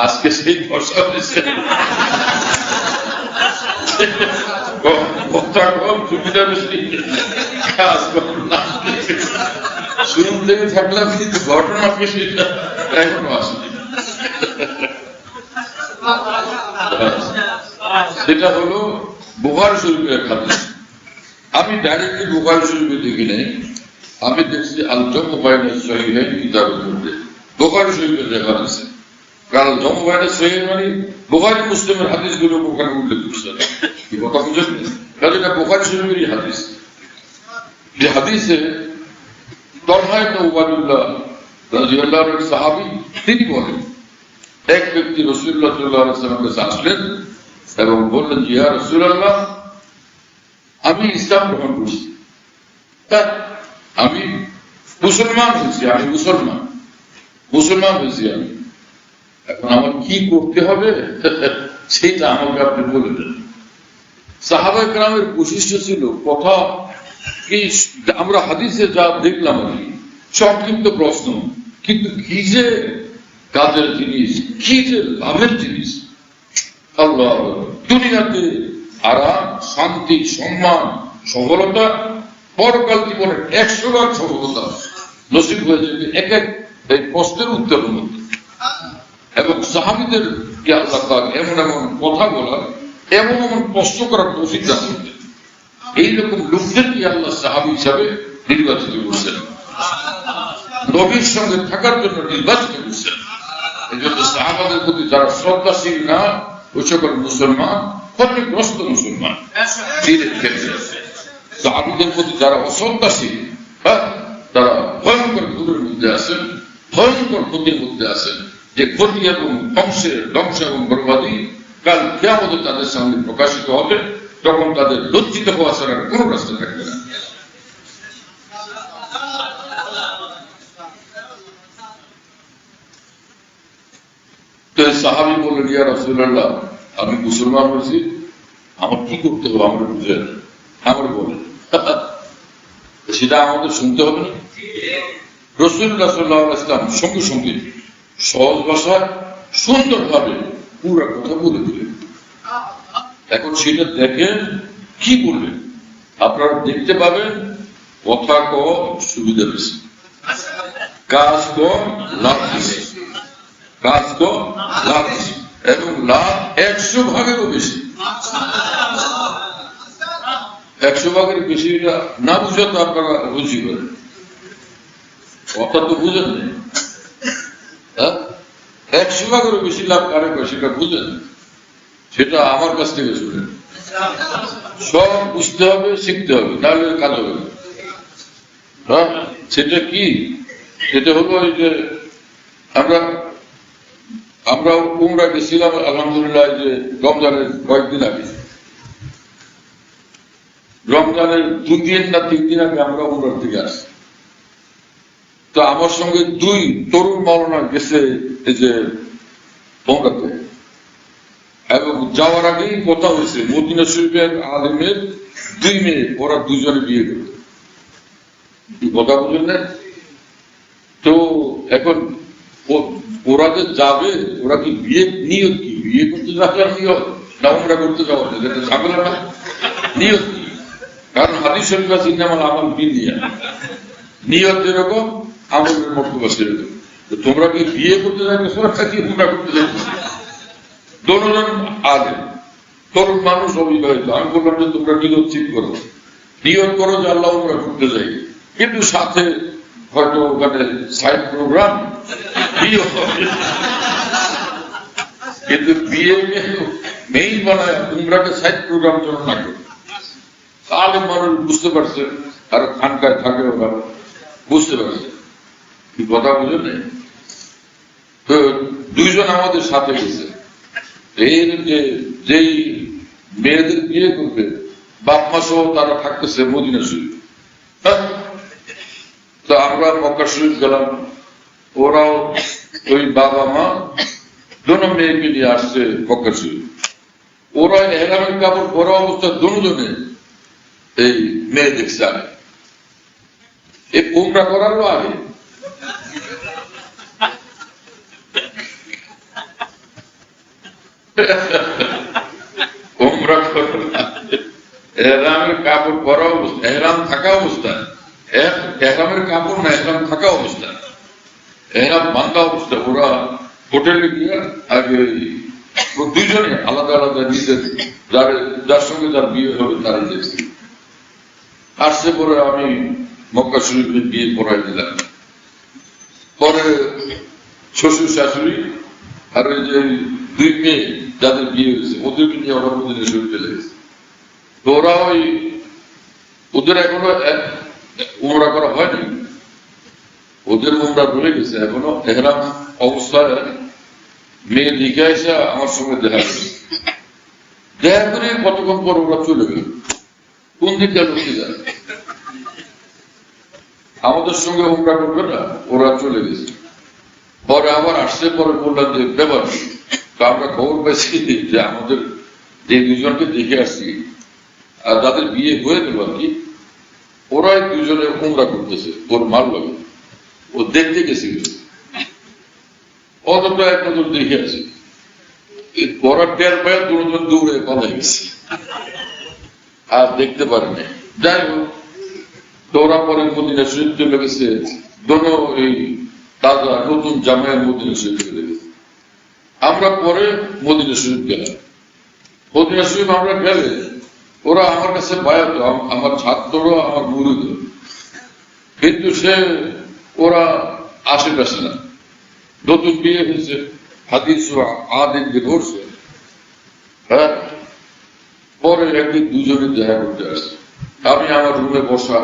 আজকে সেই বর্ষা হয়েছে, কথা কম, সুবিধা বেশি, কাজ কম, শুনতে থাকলাম, কিন্তু ঘটনা কি সেটা এখনো আসেনি। সেটা হলো বুখারী শরীফের হাদিস। আমি ডাইরেক্টলি বুখারী শরীফে দেখি নাই, আমি দেখছি আল জামু বাইনা সহিহাইন কিতাবের মধ্যে বুখারী শরীফের লেখা আছে। কারণ জামু বাইনা সহিহাইন মানে বুখারী মুসলিমের হাদিসগুলো ওখানে উল্লেখ করছে, কি কথা বুঝেন? কারণ এটা বুখারী শরীফেরই হাদিস। যে হাদিসে তলহা ইবনে উবাইদুল্লাহ রাদিয়াল্লাহু আনহু সাহাবী, তিনি বলেন এক ব্যক্তি রাসূলুল্লাহ সাল্লাল্লাহু আলাইহি ওয়াসাল্লামের কাছে আসলেন এবং বললেন, ইয়া রাসূলুল্লাহ, আমি ইসলাম গ্রহণ করছি, আমি মুসলমান হয়েছি, মুসলমান হয়েছি আমি, এখন আমার কি করতে হবে সেটা আমাকে আপনি বলে দেন। সাহাবায়ে কেরামের বৈশিষ্ট্য ছিল কথা কি, আমরা হাদিসে যা দেখলাম আর কি সংক্ষিপ্ত প্রশ্ন, কিন্তু কি যে কাজের জিনিস, কি যে লাভের জিনিস। আল্লাহ, দুনিয়াতে আরাম, শান্তি, সম্মান, সফলতা, পরকাল জীবনের 100 ভাগ সফলতা নসিব হয়ে যাবে এক এক এই প্রশ্নের উত্তরের মধ্যে। এবং সাহাবীদের কে আল্লাহ পাক এমন এমন কথা বলার, এমন এমন প্রশ্ন করার তৌফিক দান করতেন। এইরকম লোকদেরকে আল্লাহ সাহাবী হিসাবে নির্বাচিত করছেন, নবীর সঙ্গে থাকার জন্য নির্বাচিত করছেন। এই জন্য সাহাবাদের প্রতি যারা শ্রদ্ধাশীল না, ওই সকল মুসলমান ক্ষতিগ্রস্ত মুসলমান দিনের ক্ষেত্রে। সাহাবীদের প্রতি যারা অশ্রদ্ধাশীল, তারা ভয়ঙ্কর দূরের মধ্যে আছেন, ভয়ঙ্কর ক্ষতির মধ্যে আছেন, যে ক্ষতি এবং ধ্বংস এবং বরবাদী কাল কিয়ামতে তাদের সামনে প্রকাশিত হবে। তখন তাদের লজ্জিত হওয়া ছাড়া কোনো রাস্তা থাকবে না। তো সাহাবী বললেন, ইয়া রাসূলুল্লাহ, আমি মুসলমান হয়েছি, আমার কি করতে হবে আমরা বুঝেন, আমার বলেন। সেটা আমাদের শুনতে হবে না? রাসূলুল্লাহ সাল্লাল্লাহু আলাইহি ওয়াসাল্লাম সঙ্গে সঙ্গে সহজ ভাষায় সুন্দরভাবে পুরো কথা বলে দিলেন। এখন সেটা দেখেন কি বলবেন, আপনারা দেখতে পাবেন কথা কম সুবিধা বেশি, কাজ কম লাভ বেশি, কাজ কম লাভ বেশি, এবং লাভ 100 ভাগেরও বেশি। 100 ভাগের বেশি এটা না বুঝে তো আপনারা বুঝি করেন, কথা তো বুঝেন না। 100 ভাগেরও বেশি লাভ কারে করে সেটা বুঝেন, সেটা আমার কাছ থেকে শুনেন। সব বুঝতে হবে, শিখতে হবে, তাহলে কাজ হবে না। সেটা কি? সেটা হলো এই যে আমরা উমরা গেছিলাম আলহামদুলিল্লাহ, যে রমজানের কয়েকদিন আগে, রমজানের 2 দিন না 3 দিন আগে আমরা উমরার থেকে আসি। তো আমার সঙ্গে 2 তরুণ মাওলানা গেছে এই যে উমরাতে, এবং যাওয়ার আগেই কথা হয়েছে মদিনা শরীফের আলেমের 2 মেয়ে, ওরা 2 জনে বিয়ে করবে, কথা বুঝলেন না? তো এখন ওরা যে যাবে, ওরা কি বিয়ে নিয়ত কি, বিয়ে করতে যাওয়ার নিয়ত না উমরা করতে যাওয়ার ঝামেলা না, নিয়ত কি? কারণ হাদিস শরীফ আছে ইন্নামাল আমাল বিন্নিয়াত, নিয়ত যেরকম আমলের মর্তবা সেরকম। তোমরা কি বিয়ে করতে যাচ্ছ নাকি উমরা করতে যাচ্ছ? দুজন আলেম, তরুণ মানুষ, অবিবাহিত। আমি বললাম যে তোমরা নিয়ত ঠিক করো, নিয়ত করো যে আল্লাহ উমরা করতে যাই, কিন্তু সাথে হয়তো ওখানে সাইড প্রোগ্রাম বিয়ে হবে, কিন্তু বিয়ে মেইন বানায় উমরাকে সাইড প্রোগ্রাম জন্য না করো। আলেম মানুষ বুঝতে পারছে, আর খানকায় থাকে ওরা বুঝতে পারছে, কি কথা বুঝে নেই। তো 2 জন আমাদের সাথে গেছে, এর যেই মেয়েদের বিয়ে করবে বাপ মা সহ তারা থাকতেছে মদিনা শরীফ। তো আমরা মক্কা শরীফ গেলাম, ওরাও ওই বাবা মা দোনো মেয়েকে নিয়ে আসছে মক্কা শরীফ। ওরা এহরামের কাপড় পরা অবস্থা দুজনে এই মেয়ে দেখছে আগে, এই উমরা করারও আগে। উমরা করার এহরামের কাপড় পরা অবস্থা, এহরাম থাকা অবস্থায়, এহরামের কাপড় না, এহরাম থাকা অবস্থা, এহরাম বান্ধা অবস্থা, ওরা হোটেলে গিয়ে আগে দুইজনে আলাদা আলাদা নিজের যার সঙ্গে যার বিয়ে হবে তারা দেখছি। আসছে পরে আমি মক্কা শরীফে বিয়ে পড়াই দিলাম। পরে শ্বশুর শাশুড়ি আর ওই যে দুই মেয়ে যাদের বিয়ে হয়েছে ওদেরকে নিয়ে ওরা মদিনা শরীফে লেগেছে। তো ওরা ওদের এখনো উমরা করা হয়নি, ওদের উমরা রয়ে গেছে এখনো। এহরাম অবস্থায় মেয়ে লিখে এসে আমার সঙ্গে দেখা করে কতক্ষণ পর ওরা চলে গেল। কোন দিকটা লক্ষ্মী যায়, আমাদের সঙ্গে উমরা করবে না, ওরা চলে গেছে। পরে আবার আসছে, পরে বললাম যে ব্যাপার, আমরা খবর পেয়েছি যে আমাদের যে দুজনকে দেখে আসছি আর যাদের বিয়ে হয়ে গেল আর কি, ওরাই দুজনে উমরা করতেছে, ওর মাল লাগে, ও দেখতে গেছে অতটা এক নজর দেখে আছে। পড়ার টের পায় দুজন দৌড়ে পালাই গেছে, আর দেখতে পারেনি। যাই হোক, তোরা পরে মদিনা শরীফ চলে গেছে, দোনো এই তাজা নতুন জামাইয়ের মদিনা শরীফ চলে গেছে। আমরা পরে মদিনা শরীফ গেলাম। মদিনা শরীফ আমরা গেলে ওরা আমার কাছে বায়াত, আমার ছাত্ররা, আমার মুরিদ, কিন্তু ওরা আশেপাশে না, নতুন বিয়ে হয়েছে, হাদিস আদিনকে ধরছে। হ্যাঁ, পরে একদিন দুজনে দেখা করতে আসছে। আমি আমার রুমে বসা,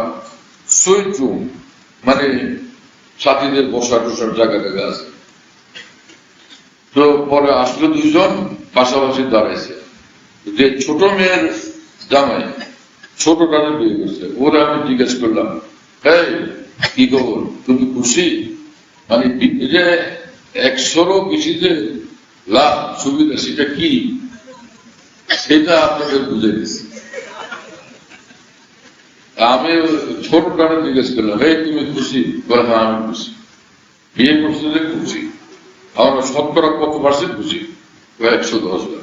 সুইট রুম মানে সাথীদের বসা টসার জায়গা জায়গা আছে। তো পরে আসলে দুইজন পাশাপাশি দাঁড়াইছে। যে ছোট মেয়ের জামাই, ছোট তাদের বিয়ে করছে, ওরা আমি জিজ্ঞেস করলাম, এই কি খবর, তুমি খুশি? মানে যে 100-ও বেশি যে লাভ সুবিধা সেটা কি, সেটা আপনাদের বুঝে গেছি। আমি ছোট কারণে জিজ্ঞেস করলাম, এই তুমি খুশি? বলে হ্যাঁ আমি খুশি। বিয়ে করছে যে খুশি। আমরা শতকরা কত পার্সেন্ট খুশি? 110%।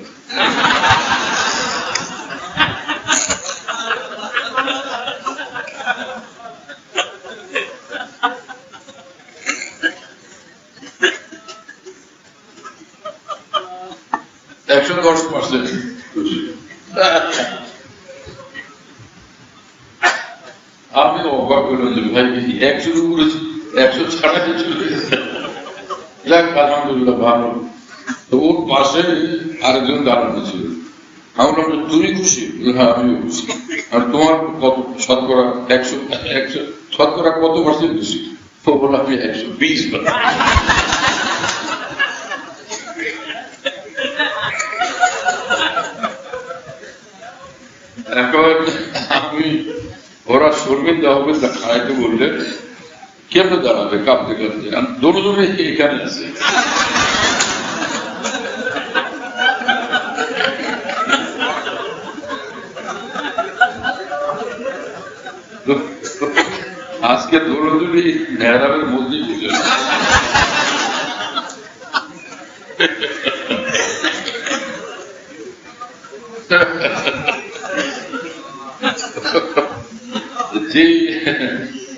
আমি অবাক করলাম যে ভাই 100 করেছি, 100 ছাড়াতে চলে গেছে। যাক আলহামদুলিল্লাহ ভালো। তো ওর পাশে আরেকজন দাঁড়ানো ছিল। আমি বললাম তুমি খুশি? হ্যাঁ আমিও খুশি। আর তোমার কত শতকরা? 100 শতকরা কত পার্সেন্ট খুশি? তো বললাম আমি 120। এখন আমি ওরা শর্মিন্দা হবে খাইতে বললে কেমনে দাঁড়াবে কাঁপতে কাঁপতে, দৌড়ে এখানে আছে। আজকে দৌড়ি মেহরাবের মধ্যে ঢুকে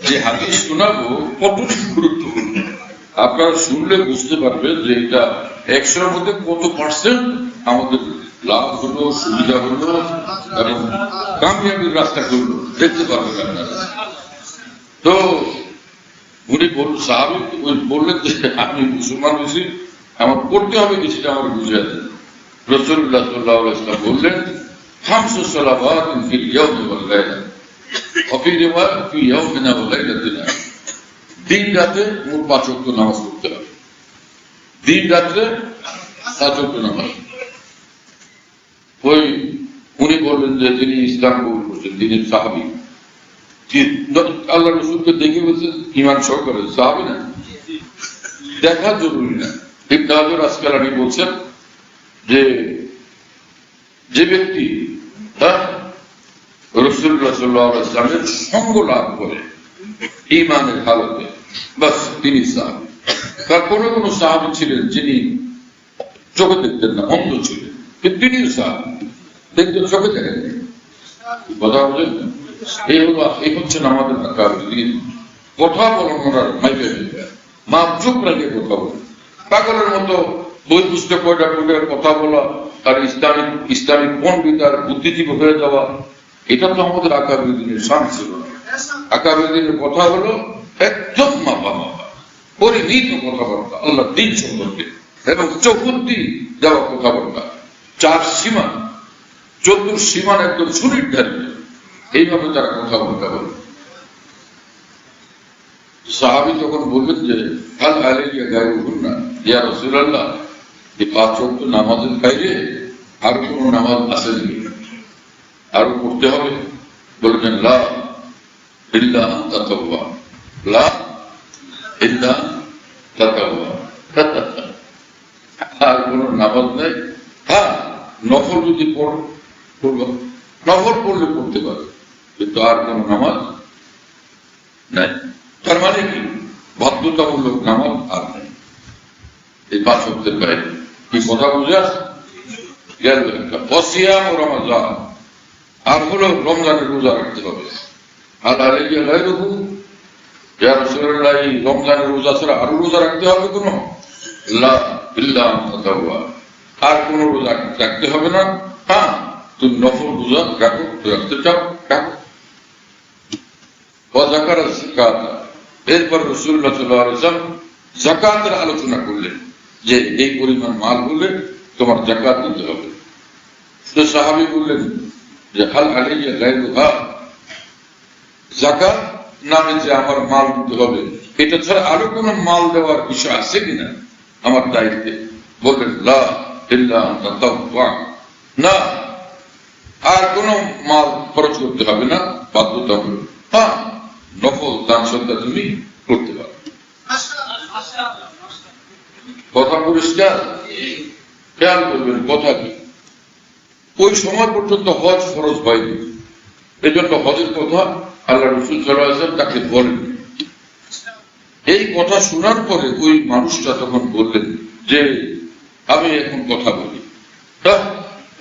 যে হাদিস শোনাবো কতটি গুরুত্বপূর্ণ, আপনারা শুনলে বুঝতে পারবেন যে এটা 100-এর মধ্যে কত পার্সেন্ট আমাদের লাভ হলো, সুবিধা হলো এবং কামিয়াবির রাস্তা করলো, দেখতে পারবেন আপনারা। তো উনি সাহাবী বললেন যে আমি মুসলমান হয়েছি, আমার করতে হবে কিছুটা আমার বুঝিয়ে দেন। রাসূলুল্লাহ সাল্লাল্লাহু আলাইহি ওয়াসাল্লাম বললেন, 5 সালাওয়াতিন ফিল ইয়াওমি ওয়াল লাইলা ওয়া ফি রিওয়ায়াত ফি ইয়াওমিনা ওয়া লাইলাতিনা। দিন রাতে মোট 5 ওয়াক্ত নামাজ পড়তে হবে। দিন রাতে 5 ওয়াক্ত নামাজ। ওই উনি বললেন যে তিনি ইসলাম কবুল করছেন, তিনি সাহাবী। আল্লাহ রসুলকে দেখে বলছে ইমান সহকারে সাহাবী না, দেখা জরুরি না। ইবনে হাজার আসকালানী বলছেন যে ব্যক্তি রাসূলুল্লাহ সাল্লাল্লাহু আলাইহি ওয়াসাল্লামের সঙ্গ লাভ করে ঈমানের হালতে, বাস তিনি সাহাবী। তার কোনো সাহাবী ছিলেন যিনি চোখে দেখতেন না, অন্ধ ছিলেন, কিন্তু তিনিও সাহাবী, দেখতেন চোখে দেখেন। কথা বলেন এই হচ্ছেন আমাদের আকাবিরিন। কথা বলেন ওনার মাইকে মা চুপ রেখে কথা বলে, পাগলের মতো বই পুস্তক কয়টা পড়ে কথা বলা আর ইসলামিক পণ্ডিত আর বুদ্ধিজীবী হয়ে যাওয়া, এটা তো আমাদের আকাবিরিনের শান ছিল না। আকাবিরিনের কথা হলো একদম মাপা পরিমিত কথাবার্তা আল্লাহ দিন সম্পর্কে এবং চৌকুদ্দি দেওয়া কথাবার্তা, চার সীমা চতুর্সীমান একদম সুনির্ধারিত, এইভাবে তারা কথাবার্তা বলে। সাহাবী তখন বললেন যে হাল আলাইয়া গায়রুহুন্না, ইয়া রাসূলুল্লাহ, এই 5 ওয়াক্ত নামাজের বাইরে আর কোনো নামাজ আছে নাকি, আরো পড়তে হবে? বললেন লা ইল্লা তাতাওয়া, লা ইল্লা তাতাওয়া, আর কোনো নামাজ নেই। হ্যাঁ, নফল যদি পড়বো, নফল পড়লে পড়তে পারবে, কিন্তু আর কোনো নামাজ নাই। তার মানে কি, বাধ্যতামূলক নামাজ আর নেই এই 5 ওয়াক্তের বাইরে। কি কথা বুঝে আসে? গেল একটা অসিয়াম ও রমজান, আর হলো রমজানের রোজা রাখতে হবে। আল্লাহ আলাইয়া গায়রুহু, ইয়া রাসূলুল্লাহ, এই রমজানের রোজা ছাড়া আরো রোজা রাখতে হবে কোনো? লা ইল্লা তাতাওয়া, আর কোনো রোজা রাখতে হবে না। হ্যাঁ, তুমি নফল রোজা রাখো, রাখতে চাও রাখো। যাকারা যাকাত, এরপর রাসূলুল্লাহ সাল্লাল্লাহু আলাইহি ওয়াসাল্লাম যাকাতের আলোচনা করলেন যে এই পরিমাণ মাল হলে তোমার যাকাত দিতে হবে। তো সাহাবী বললেন যে হাল আলাইয়া গায়রুহা, যাকাত নামে যে আমার মাল দিতে হবে, এটা ছাড়া আরো কোনো মাল দেওয়ার বিষয় আছে কিনা আমার দায়িত্বে? বললেন লা ইল্লা তাতাওয়া, না, আর কোনো মাল খরচ করতে হবে না, বাধ্যতামূলক। হ্যাঁ, নফল দান সদকা তুমি করতে পারো। কথা পরিষ্কার? খেয়াল করবেন কথা কি, ওই সময় পর্যন্ত হজ ফরজ হয়নি, এই জন্য হজের কথা আল্লাহ রাসূল সাল্লাল্লাহু আলাইহি ওয়াসাল্লাম তাকে বলেন। এই কথা শোনার পরে ওই মানুষটা তখন বললেন যে আমি এখন কথা বলি।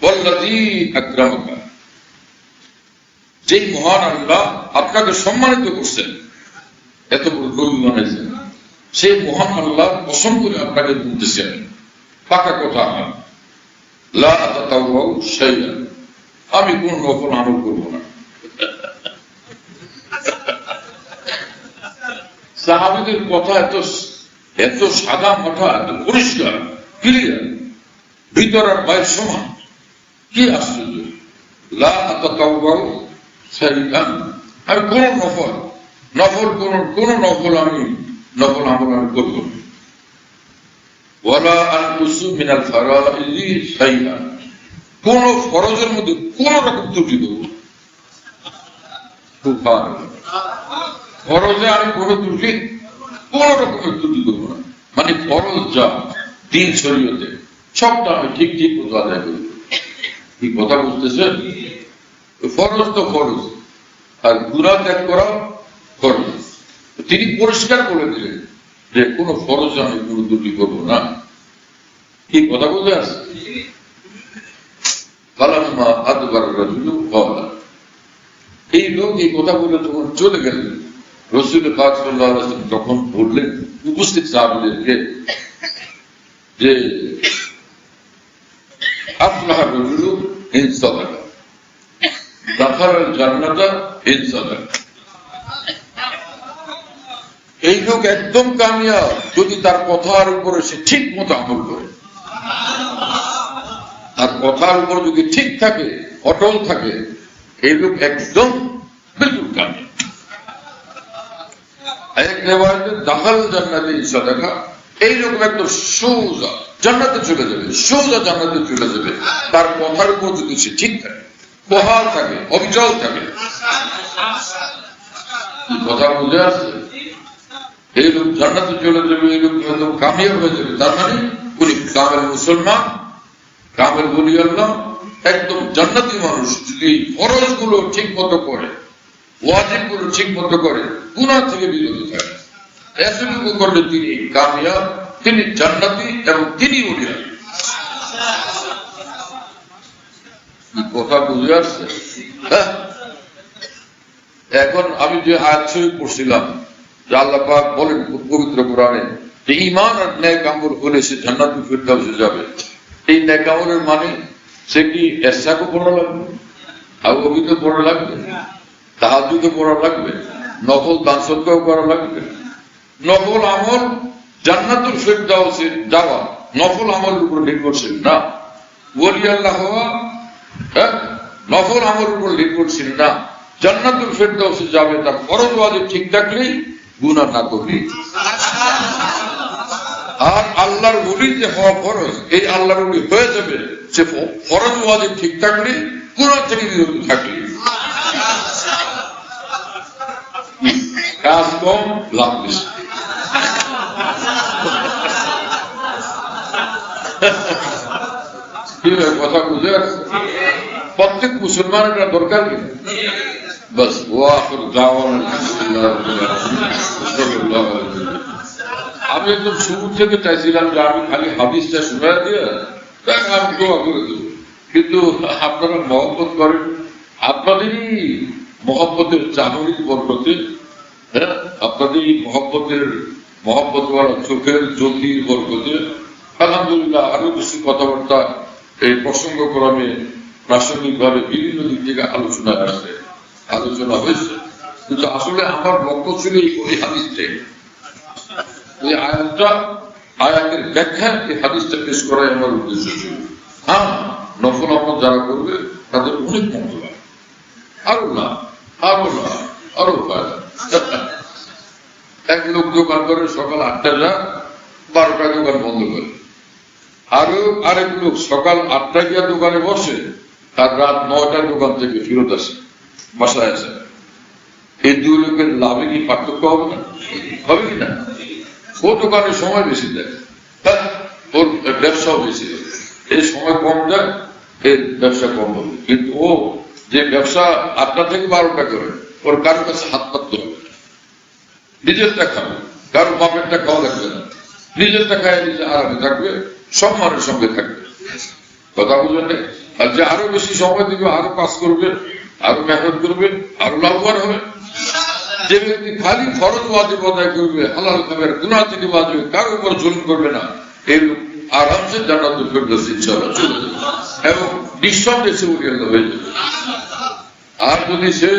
ওয়াল্লাযী আকরামাকা, যেই মহান আল্লাহ আপনাকে সম্মানিত করছেন, এত বড় নবী বানাইছেন, সেই মহান আল্লাহ কসম করে আপনাকে বলতেছেন পাকা কথা, লা তাতাওয়া শাইআন, আমি কোন নফল আমল করব না। সাহাবীদের কথা এত সাদা মাথা, এত পরিষ্কার, ক্লিয়ার, ভিতর আর বাইর সমান। কি আশ্চর্য! লা তাতাওয়া শাইআন, আমি কোন নফল আমি নফল আমল আমি করব না। ওয়ালা আনকুসু মিনাল ফারাইজি শাইআন, কোন ফরজের মধ্যে কোন রকম ত্রুটি করব না। সুবহানাল্লাহ, ফরজে আমি কোন রকমের ত্রুটি করব না। মানে ফরজ যা দিন শরীয়তে সবটা আমি ঠিক মতো আদায় করব। কি কথা বুঝতেছেন? ফরজ তো ফরজ, আর গুনাহ ত্যাগ করা ফরজ। তিনি পরিষ্কার করে দিলেন যে কোন ফরজ আমি কোনো ত্রুটি করব না। কি কথা বলতে আছে? ফালাম্মা আদবার রাজুলু ক্বালা, এই লোক এই কথা বলে যখন চলে গেলেন, রাসূল পাক সাল্লাল্লাহু আলাইহি ওয়াসাল্লাম তখন বললেন উপস্থিত সাহাবীদেরকে যে আফলাহা রাজুলু ইন সাদাকা, দাখালাল জান্নাতা ইন সাদাকা, এই লোক একদম কামিয়াব যদি তার কথার উপরে সে ঠিক মতো আমল করে। তার কথার উপর যদি ঠিক থাকে, অটল থাকে, এই লোক একদম বিলকুল কামিয়াব। এক রিওয়ায়াতে দাখাল জান্নাতে সাদাকা, এই লোক একদম সোজা জান্নাতে চলে যাবে, সোজা জান্নাতে চলে যাবে তার কথার উপর যদি সে ঠিক থাকে, বহাল থাকে, অবিচল থাকে। কথা বুঝে আসছে? এই লোক জান্নাতে চলে যাবে, এই লোক একদম কামিয়াব হয়ে যাবে। তার মানে উনি কামেল মুসলমান, কামেল বলি আল্লাহ, একদম জান্নাতি মানুষ যদি ফরজ গুলো ঠিক মতো করে, ওয়াজিব গুলো ঠিক মতো করে, গুনাহ থেকে বিরত থাকে, এতটুকু করলে তিনি কামিয়াব, তিনি জান্নাতি এবং তিনি ওলিয়া। কথা বুঝে আসছে? এখন আমি যে আয়াত শরীফ পড়ছিলাম যে আল্লাহ পাক বলেন পবিত্র কোরআনে যে ঈমান আর নেক আমল হলে সে জান্নাতুল ফিরদাউসে যাবে। এই নেক আমলের মানে সে কি এশাকও পড়া লাগবে, আবুবকরকে পড়া লাগবে, তাহাজ্জুদও পড়া লাগবে, নফল দান সদকাও করা লাগবে। নফল আমল জান্নাতুল ফিরদাউসে যাওয়া নফল আমলের উপর নির্ভরশীল না, ওলি আল্লাহ হওয়া নফল আমলের উপর নির্ভরশীল না। জান্নাতুল ফিরদাউসে যাবে তার ফরজ ওয়াজিব ঠিক থাকলেই, গুনাহ না করলেই। আর আল্লাহর ওলি যে হওয়া ফরজ, এই আল্লাহর ওলি হয়ে যাবে সে ফরজ ওয়াজিব ঠিক থাকলে, গুনাহ থেকে বিরত থাকলে। কাজ কম লাভ বেশি। কথা বুঝে আসছে? প্রত্যেক মুসলমানের এটা দরকার কি বাস। আমি একদম শুরু থেকে চাইছিলাম যে আমি খালি হাদিসটা শুনে দিয়ে আমি দোয়া করে দেবো, কিন্তু আপনারা মহব্বত করেন, আপনাদেরই মহব্বতের চাহনির বরকতে, হ্যাঁ আপনাদেরই মহব্বত চোখের জ্যোতির বরকতে আলহামদুলিল্লাহ আরো কিছু কথাবার্তা এই প্রসঙ্গক্রমে প্রাসঙ্গিকভাবে বিভিন্ন দিক থেকে আলোচনা হয়েছে। কিন্তু আসলে আমার লক্ষ্য ছিল ওই হাদিসটাই, ওই আয়াতের ব্যাখ্যা এই হাদিসটা পেশ করাই আমার উদ্দেশ্য ছিল। হ্যাঁ, নফল আমল যারা করবে তাদের অনেক মঙ্গল, আরো ফায়দা। এক লোক দোকান করে সকাল 8টায় যা, 12টায় দোকান বন্ধ করে। আরেক লোক সকাল 8টায় গিয়ে দোকানে বসে আর রাত 9টায় দোকান থেকে ফেরত আসে, বাসায় আসে। এই দুই লোকের লাভে কি পার্থক্য হবে না? হবে কি না? ও দোকানে সময় বেশি দেয়, ওর ব্যবসাও বেশি, এই সময় কম দেয়, এর ব্যবসা কম হবে। কিন্তু ও যে ব্যবসা 8টা থেকে 12টা করে, ওর কারোর কাছে হাত পাততে হবে, নিজেরটা খাবে, কারোর বাপেরটা খাওয়া লাগবে না, নিজেরটা খায় নিজে আরামে থাকবে, সম্মানের সঙ্গে থাকবে। কথা বুঝলেন? আর যে আরো বেশি সময় দিবে, আরো কাজ করবে, আরো মেহনত করবে, আরো লাভবান হবে। যে ব্যক্তি খালি ফরজ ওয়াজিব আদায় করবে, হালাল খাবে, গুনাহ থেকে বাঁচবে, কারোর উপর জুলুম করবে না, এই আরামসে জান্নাতুল ফিরদাউস ইনশাআল্লাহ চলে যাবে এবং নিঃসন্দেহে সে উঠে হয়ে যাবে। আর যদি সে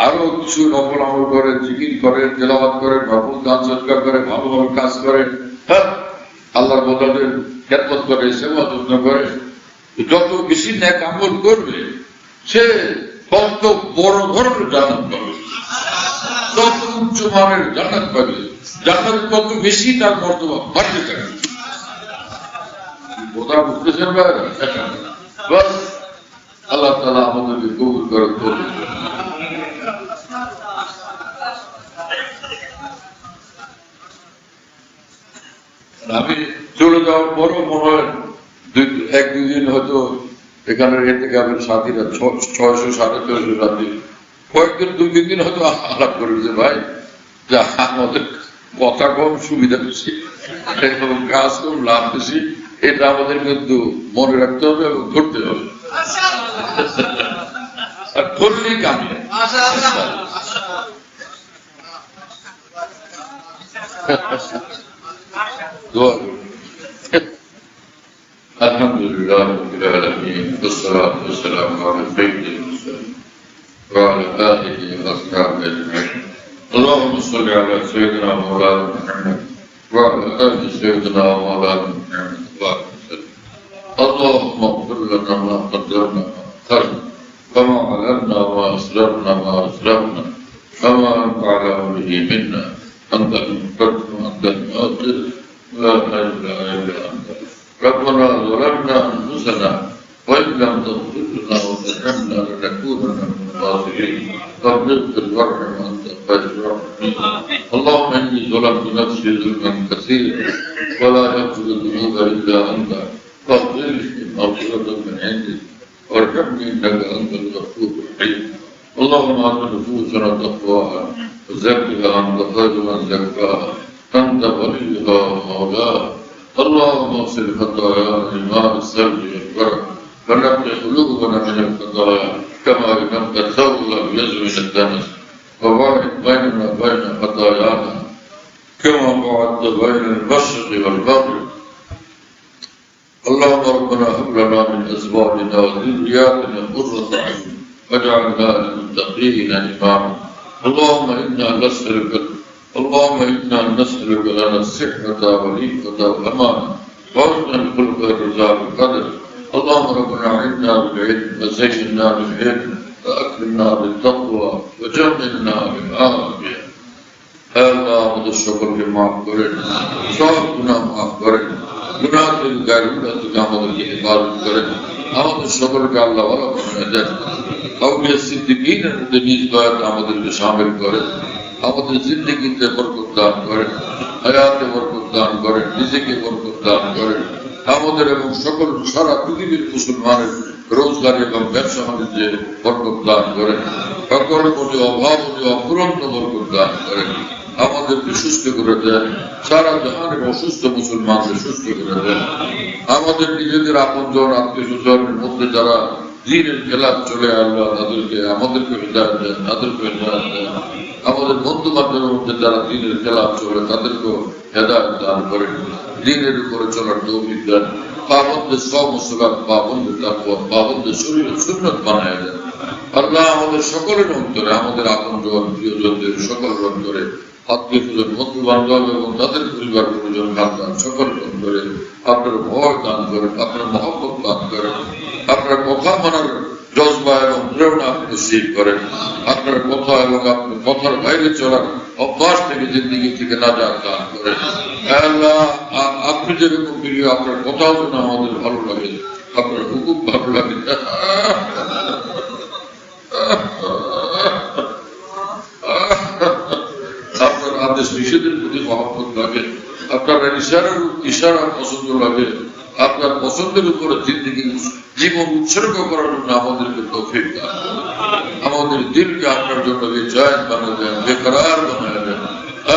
আরো কিছু নফল আমল করে, জিকির করে, তেলাওয়াত করে, নফল দান সদকা করে, ভালোভাবে কাজ করে, হ্যাঁ আল্লাহর বান্দাদের খেদমত করে, সেবা যত্ন করে, যত বেশি নেক আমল করবে সে তত বড় ধরনের জান্নাত পাবে, তত উচ্চ মানের জান্নাত পাবে, জান্নাত তত বেশি তার মর্তবা বাড়তে থাকে। কথা বুঝতেছেন ভাই? বাস আল্লাহ তাআলা আমাদেরকে কবুল করে। আমি চলে যাওয়ার পরও মনে হয় 1-2 দিন হয়তো এখানে ইতিকাফের সাথীরা 600-650 রাত্রি কয়েকদিন 2-3 দিন হয়তো আলাপ করেছে ভাই, যা আমাদের কথা কম সুবিধা বেশি এবং কাজ কম লাভ বেশি, এটা আমাদের কিন্তু মনে রাখতে হবে এবং ধরতে হবে। আর ধরলেই কামে। আলহামদুলিল্লাহ রাব্বিল আলামিন, والصلاة والسلام على سيدنا المرسلين وعلى آله وأصحابه أجمعين. اللهم صل على سيدنا مولانا محمد وعلى آل سيدنا مولانا محمد اللهم صل. اللهم اغفر لنا ما قدرنا وأخرنا وما علمنا وما أسررنا وما أسرفنا وما أنت أعلم به منا. أنت المقدم وأنت المؤخر لا إله إلا أنت. ربنا ظلمنا أنفسنا وإن لم تغفر لنا وترحمنا لنكونن من الخاسرين. رب اغفر وارحم وأنت خير الراحمين. اللهم إني ظلمت نفسي ظلما كثيرا ولا يغفر الذنوب إلا أنت فاغفر لي مغفرة من عندك وارحمني إنك أنت الغفور الرحيم. اللهم آت نفوسنا تقواها وزكها أنت خير من زكاها أنت وليها ومولاها. اللهم اغسل خطايانا بماء الثلج والبرد ونقي قلوبنا من الخطايا كما ينقى الثوب الأبيض من الدنس. وباعد بيننا وبين خطايانا كما بعدت بين المشرق والمغرب. اللهم ربنا هب لنا من ازواجنا وذرياتنا قرة اعين واجعلنا للمتقين اماما. اللهم انا نسألك لنا الصحة والعفة والأمانة وحسن الخلق والرضا بالقدر. اللهم ربنا أعنا بالعلم وزينا بالعلم وأكرمنا بالتقوى وجملنا بالعافية. Allah আমাদের সকলকে মাফ করেন, সব গুনাহ মাফ করেন, গুনাহ থেকে গায়রুল্লাহ থেকে আমাদেরকে হেফাজত করেন, আমাদের সকলকে আল্লাহ ওয়ালা বানিয়ে দেন। আউলিয়া সিদ্দিকীনের মধ্যে নিজ দয়াতে আমাদেরকে শামিল করেন, আমাদের জিন্দেগিতে বরকত দান করেন, হায়াতে বরকত দান করেন, রিজিকে বরকত দান করেন, আমাদের এবং সকল সারা পৃথিবীর মুসলমানের রোজগার এবং ব্যবসা বাণিজ্যে বরকত দান করেন, সকল কোটি অভাব অপূরন্ত বরকত দান করেন, আমাদেরকে সুস্থ করে দেন, সারা জাহানের অসুস্থ মুসলমানদের সুস্থ করে দেন। আমাদের নিজেদের আপনজন আত্মীয় স্বজনের মধ্যে যারা দ্বীনের খেলাফ চলে আল্লাহ তাদেরকে আমাদেরকে হিদায়াত দেন, তাদেরকে হিদায়াত দেন। আমাদের বন্ধু বান্ধবের মধ্যে যারা দ্বীনের খেলাফ চলে তাদেরকেও হেদায়েত দান করেন, দ্বীনের উপরে চলার তৌফিক দেন। পাবন্দের সমসলাত, পাবন্দের তাকওয়া, পাবন্দের শরীর সুন্নাত বানায় দেন। আল্লাহ আমাদের সকলের অন্তরে, আমাদের আপনজন প্রিয়জনদের সকলের অন্তরে, আত্মীয় স্বজন বন্ধু বান্ধব এবং তাদের পরিবার পরিজন খানদান সকলের অন্তরে আপনার ভয় দান করেন, আপনার মহব্বত দান করেন, আপনার কথা মানার জজবা এবং প্রেরণা আপনি নসিব করেন, আপনার কথা এবং আপনার কথার বাইরে চলার অভ্যাস থেকে জিন্দিগি থেকে নাজাত দান করেন। আল্লাহ আপনি যেরকম প্রিয়, আপনার কথাও যেন আমাদের ভালো লাগে, আপনার হুকুম ভালো লাগে, আপনার আদেশ নিষেধের প্রতি মহব্বত লাগে, আপনার ইশারা পছন্দ লাগে, আপনার পছন্দের উপরে জীবন উৎসর্গ করার জন্য আমাদেরকে তৌফিক দান করুন। আমাদের দিলকে আপনার জন্য বেজায়েত বানিয়ে দেন, বেকরার বানিয়ে দেন।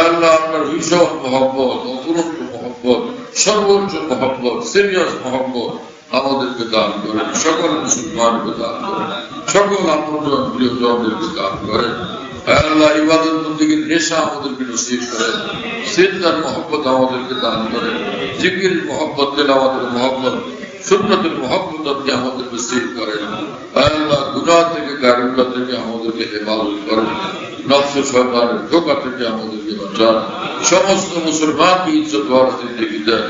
আল্লাহ আপনার ভীষণ মহব্বত, অপূরন্ত মহব্বত, সর্বোচ্চ মহব্বত, সিরিয়াস মহব্বত আমাদেরকে দান করেন, সকল মুসলমানকে দান করেন, সকল আপনজন প্রিয়জনদেরকে দান করেন। আল্লাহ ইবাদত বন্দেগীর নেশা আমাদেরকে নসিব করেন, সিজদার মহব্বত আমাদেরকে দান করেন, জিকির মহব্বত, তেলাওয়াতের মহব্বত, সুন্নতের মহব্বত আপনি আমাদের নসিব করেন। আল্লাহ গুনাহ থেকে গায়রুল্লাহ থেকে আমাদেরকে হেফাজত করেন, নফস শয়তানের ধোঁকা থেকে আমাদেরকে বাঁচান। সমস্ত মুসলমানকে ইজ্জত ভরা জিন্দেগি দেন,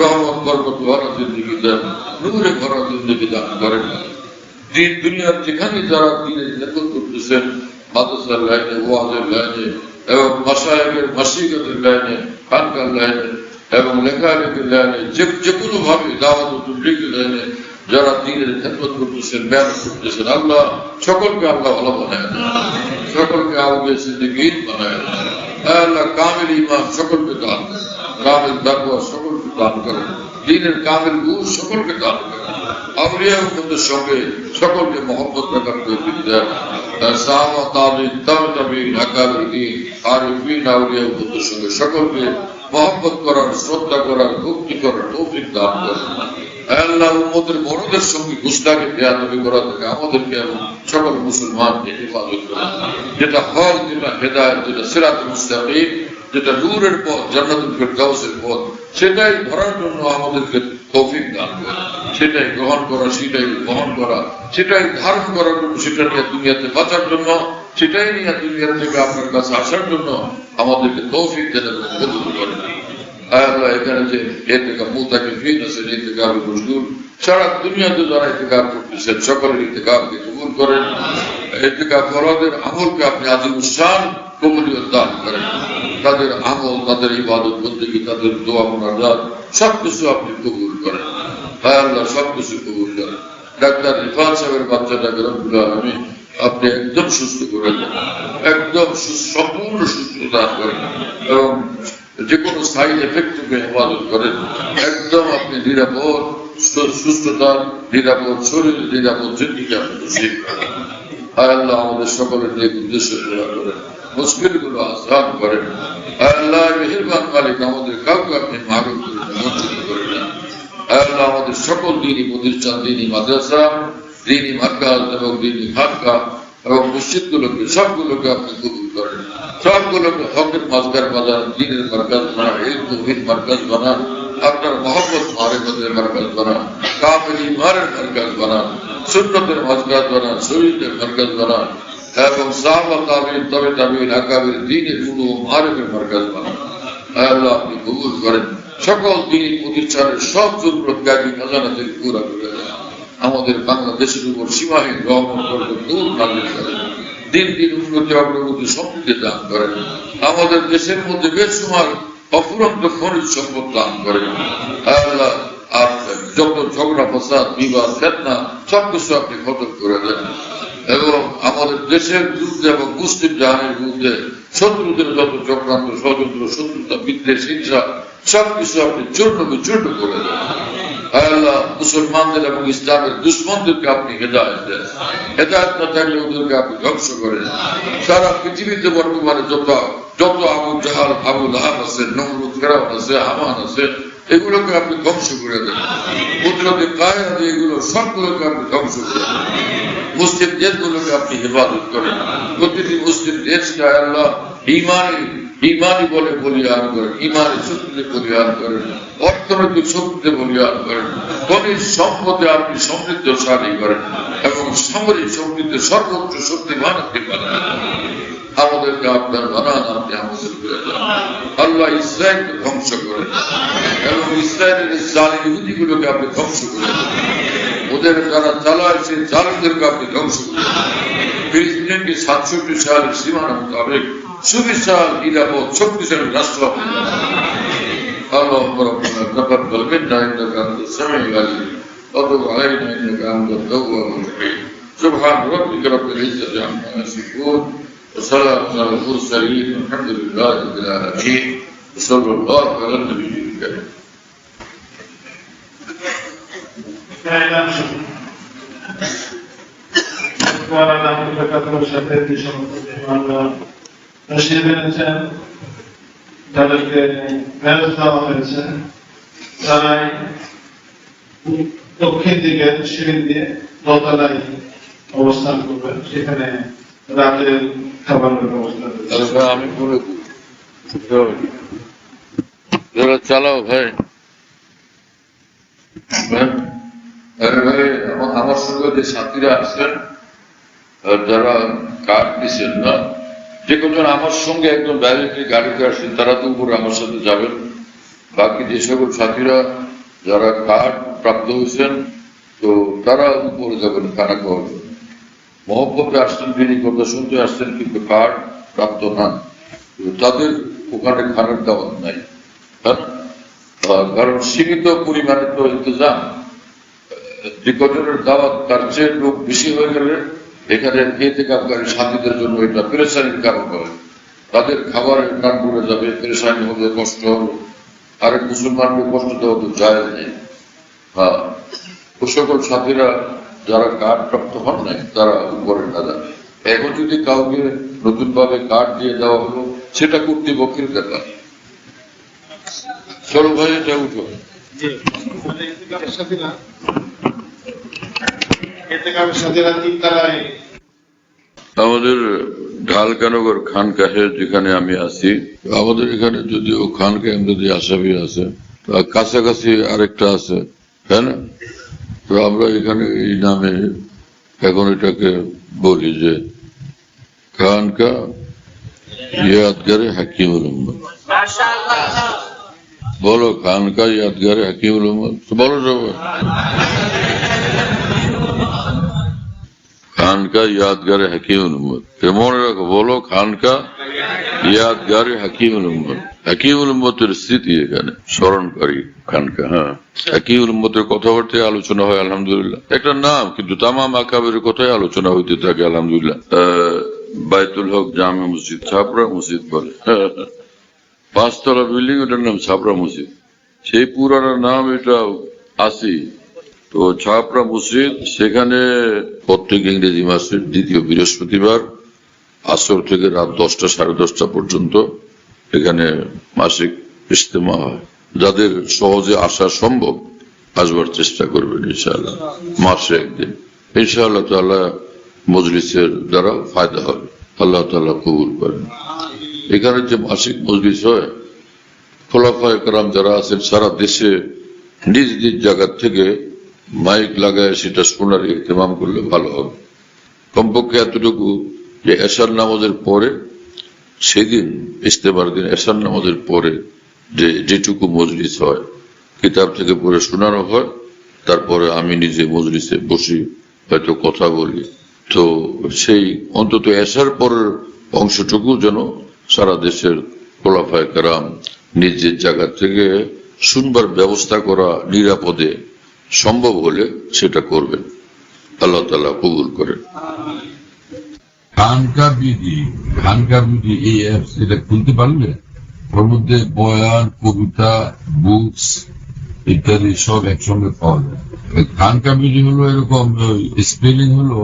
রহমত বরকত ভরা জিন্দেগি দেন, নূরে ভরা জিন্দেগি দান করেন। দিন দুনিয়ার যেখানে যারা দিনের নেতৃত্ব করতেছেন, মাদ্রাসার লাইনে, ওয়াজের লাইনে এবং মাশায়েখের মাসিকাতের লাইনে, খানকার লাইনে এবং লেখালেখির লাইনে, যে কোনো ভাবে দাওয়াত ও তাবলীগের লাইনে যারা দ্বীনের খেদমত করতেছেন, মেহনত করতেছেন, আল্লাহ সকলকে আল্লাহ ভালো বানায় দেন, সকলকে আউলিয়া সিদ্দিকীন বানায় দেন। আল্লাহ কামিল ঈমান সকলকে দান করেন, কামিল তাকওয়া সকলকে দান করেন, দ্বীনের কামিল বুঝ সকলকে দান করেন। আউলিয়া উম্মতের সঙ্গে সকলকে মহব্বত রাখার তৌফিক দেন। সাহাবা, তাবিঈন, তাবিঈন, আকাবিরিন, আরিফিন, আউলিয়া উম্মতের সঙ্গে সকলকে মহব্বত করার, শ্রদ্ধা করার, ভক্তি করার তৌফিক দান করেন। আল্লাহ উম্মতের বড়দের সঙ্গে গুস্তাখি বেয়াদবি করা থেকে আমাদেরকে এবং সকল মুসলমানকে হেফাজত করেন। যেটা হক, যেটা হেদায়েত, যেটা সিরাতুল মুস্তাকিম, যেটা নূরের পথ, জান্নাতুল ফিরদাউসের পথ, সেটাই ধরার জন্য আমাদেরকে তৌফিক দান করেন, সেটাই গ্রহণ করা, সেটাই বহন করা, সেটাই ধারণ করার জন্য, সেটা নিয়ে দুনিয়াতে বাঁচার জন্য, সেটাই নিয়ে দুনিয়া থেকে আপনার কাছে আসার জন্য আমাদেরকে তৌফিক দেন এবং কবুল করেন। আল্লাহ এখানে যে ইতিকাফ মুতাকিফিন আছেন, ইতিকাফে মশগুল, সারা দুনিয়াতে যারা ইতিকাফ করতেছেন সকলের ইতিকাফকে কবুল করেন। ইতিকাফ ফরজের আমলকে আপনি আজিমুস শান কবুলিয়ত দান করেন। তাদের আমল, তাদের ইবাদত বন্দেগী, তাদের দোয়া মুনাজাত সবকিছু আপনি কবুল করেন। আল্লাহ সবকিছু কবুল করেন। ডাক্তার রিফাত সাহেবের বাচ্চাটাকে রব্বুল আলামিন আপনি একদম সুস্থ করে দেন, একদম সম্পূর্ণ সুস্থ দান করেন এবং যে কোনো সাইড এফেক্ট থেকে হেফাজত করেন। একদম আপনি নিরাপদ সুস্থতা, নিরাপদ শরীর, নিরাপদ জিন্দেগি আপনি নসিব করেন। আল্লাহ আমাদের সকলের নেক উদ্দেশ্য পুরা করেন, মুশকিলগুলো আসান করেন। আল্লাহ মেহেরবান মালিক, আমাদের কাউকে আপনি মারুফ করে দেন, বঞ্চিত করে দেন। আল্লাহ আমাদের সকল দ্বীনি প্রতিষ্ঠান, দ্বীনি মাদ্রাসা, দ্বীনি মারকাজ এবং দ্বীনি খানকা এবং মসজিদগুলোকে সবগুলোকে আপনি কবুল করেন, সবগুলোকে হকের মাঝগার বানান, দ্বীনের মার্কাজ বানান, ইলম তৌহিদ মার্কাজ বানান, আপনার মহব্বত মারিফতের মার্কাজ বানান, কামিল ঈমানের মার্কাজ বানান, সুন্নতের মাঝগার বানান, শরীয়তের মার্কাজ বানান এবং সাহাবা তাবিঈন তবে তাবিঈন আকাবির দ্বীনের উলুম মারিফের মার্কাজ বানান। আল্লাহ আপনি কবুল করেন, সকল দ্বীনি প্রতিষ্ঠানের সব জরুরত গায়বী খাজানা থেকে পুরা করে দেন। আমাদের বাংলাদেশের উপর সীমাহীন রহমত বরকত নূর নাযিল করেন, দিন দিন উন্নতি অগ্রগতি সমৃদ্ধি দান করেন। আমাদের দেশের মধ্যে বেশুমার অফুরন্ত খনিজ সম্পদ দান করেন। আল্লাহ আপনার যত ঝগড়া ফসাদ বিবাদ ফিতনা সবকিছু আপনি খতম করে দেন এবং আমাদের দেশের বিরুদ্ধে এবং মুসলিম জাহানের বিরুদ্ধে শত্রুদের যত চক্রান্ত ষড়যন্ত্র শত্রুতা বিদ্বেষ হিংসা সবকিছু আপনি চূর্ণ বিচূর্ণ করে দেন। আল্লাহ মুসলমানদের এবং ইসলামের দুশ্মনদেরকে আপনি হেদায়েত দেন, হেদায়েত না থাকলে ওদেরকে আপনি ধ্বংস করেন। সারা পৃথিবীতে বর্তমানে যত আবু জাহাল আবু লাহাব আছে, নমরুদ ফেরাউন আছে, হামান আছে, এগুলোকে আপনি ধ্বংস করে দেন। কুদরতে কায়নাত এগুলো সবগুলোকে আপনি ধ্বংস করে দেন। মুসলিম দেশগুলোকে আপনি হেফাজত করেন, প্রতিটি মুসলিম দেশকে আল্লাহ ইমানি বলে বলিয়ান করেন, ইমানি শক্তিতে বলিয়ান করেন, অর্থনৈতিক শক্তিতে বলিয়ান করেন, খনিজ সম্পদে আপনি সমৃদ্ধশালী করেন এবং সামরিক শক্তিতে সর্বোচ্চ শক্তিমান আপনি বানান। আমাদেরকে আপনার বানান, আপনি আমাদের করে দেন। আল্লাহ ইসরায়েলকে ধ্বংস করেন এবং ইসরায়েলের জালিম ইহুদিগুলোকে আপনি ধ্বংস করে দেন। ওদের যারা চালায় সেই জালিমদেরকে আপনি ধ্বংস করে দেন। ফিলিস্তিনকে 67 সালের সীমানা মোতাবেক সুবিশাল নিরাপদ শক্তিশালী রাষ্ট্র আপনি اللهم ربنا تقبل منا انك انت السميع العليم وتب علينا انك انت التواب الرحيم سبحان ربك رب العزه عما يصفون وسلام على المرسلين والحمد لله رب العالمين وصلى الله على النبي الكريم. তাদেরকে মেরাজ দেওয়া হয়েছে, তারাই দক্ষিণ দিকে সিঁড়ি দিয়ে দোতলায় অবস্থান করবে, সেখানে রাতের খাবারের ব্যবস্থা রয়েছে। আমি বলে যারা চালাও ভাই, আমার সঙ্গে যে সাথীরা আছেন যারা কার্ড দিচ্ছেন না, যে কজন আমার সঙ্গে একদম ডাইরেক্টলি গাড়িতে আসেন তারা তো উপরে আমার সাথে যাবেন। বাকি যে সকল সাথীরা যারা কার্ড প্রাপ্ত হয়েছেন তো তারা উপরে যাবেন খানা খাওয়ার জন্য। মহব্বতে আসছেন, তিনি কথা শুনতে আসছেন কিন্তু কার্ড প্রাপ্ত না, তাদের ওখানে খানার দাওয়াত নাই। কারণ সীমিত পরিমাণে তো ইন্তজাম, যে কজনের দাওয়াত তার চেয়ে লোক বেশি হয়ে গেলে এখানে খেতে কাপকারী সাথীদের জন্য এটা পেরেশানির কারণ হয়। তাদের খাবারের কান পড়ে যাবে, পেরেশানি হবে, কষ্ট হবে। আরেক মুসলমানকে কষ্ট দেওয়া তো যায় নেই। হ্যাঁ, ও সকল সাথীরা যারা কার্ড প্রাপ্ত হন নাই তারা উপরে না যাবে। এখন যদি কাউকে নতুন ভাবে কার্ড দিয়ে দেওয়া হলো সেটা কর্তৃপক্ষের ব্যাপার। চলো ভাই, এটা উঠো। আমাদের ঢালকানগর খানকাহে যেখানে আমি আছি, আমাদের এখানে যদিও খানকাহ যদি আসামি আছে, কাছাকাছি আরেকটা আছে, তাই না? তো আমরা এখানে এই নামে এখন এটাকে বলি যে খানকাহ ইয়াদগারে হাকিমুল উম্মত। বলো খানকাহ ইয়াদগারে হাকিমুল উম্মত, বলো সবাই। খানকাহ ইয়াদগারে হাকিমুল উম্মত, মনে রাখো, বলো খানকাহ ইয়াদগারে হাকিমুল উম্মত। হাকিমুল উম্মতের স্মৃতি এখানে স্মরণকারী খানকাহ। হ্যাঁ, হাকিমুল উম্মতের কথাবার্তায় আলোচনা হয় আলহামদুলিল্লাহ। একটা নাম, কিন্তু তামাম আকাবের কথাই আলোচনা হইতে থাকে আলহামদুলিল্লাহ। বাইতুল হক জামে মসজিদ, ছাপড়া মসজিদ বলে, 5 তলা বিল্ডিং, ওটার নাম ছাপড়া মসজিদ। সেই পুরানো নাম এটা আছে। তো ছাপড়া মসজিদ, সেখানে প্রত্যেক ইংরেজি মাসের দ্বিতীয় বৃহস্পতিবার আসর থেকে রাত 10টা সাড়ে 10টা পর্যন্ত এখানে মাসিক ইজতেমা হয়। যাদের সহজে আসা সম্ভব আসবার চেষ্টা করবেন ইনশাআল্লাহ, মাসে একদিন ইনশাআল্লাহ তাআলা মজলিসের দ্বারা ফায়দা হবে। আল্লাহ তাআলা কবুল করেন। এখানে যে মাসিক মজলিস হয়, খোলাফায়ে কেরাম যারা আছেন সারা দেশে নিজ নিজ জায়গা থেকে মাইক লাগায় সেটা শোনার ইহতেমাম করলে ভালো হবে। কমপক্ষে এতটুকু যে এশার নামাজের পরে, সেদিন ইস্তেমার দিন এশার নামাজের পরে যেটুকু মজলিস হয় কিতাব থেকে পড়ে শোনানো হয়, তারপরে আমি নিজে মজলিসে বসি, হয়তো কথা বলি। তো সেই অন্তত এশার পরের অংশটুকু যেন সারা দেশের খোলাফায়ে কেরাম নিজের জায়গা থেকে শুনবার ব্যবস্থা করা নিরাপদে সম্ভব হলে সেটা করবেন। আল্লাহ তাআলা কবুল করেন। খানকা বিডি এই অ্যাপস এটা খুলতে পারলে ওর মধ্যে বয়ান, কবিতা, বুকস ইত্যাদি সব একসঙ্গে পাওয়া যায়। খানকা বিডি হলো এরকম, স্পেলিং হলো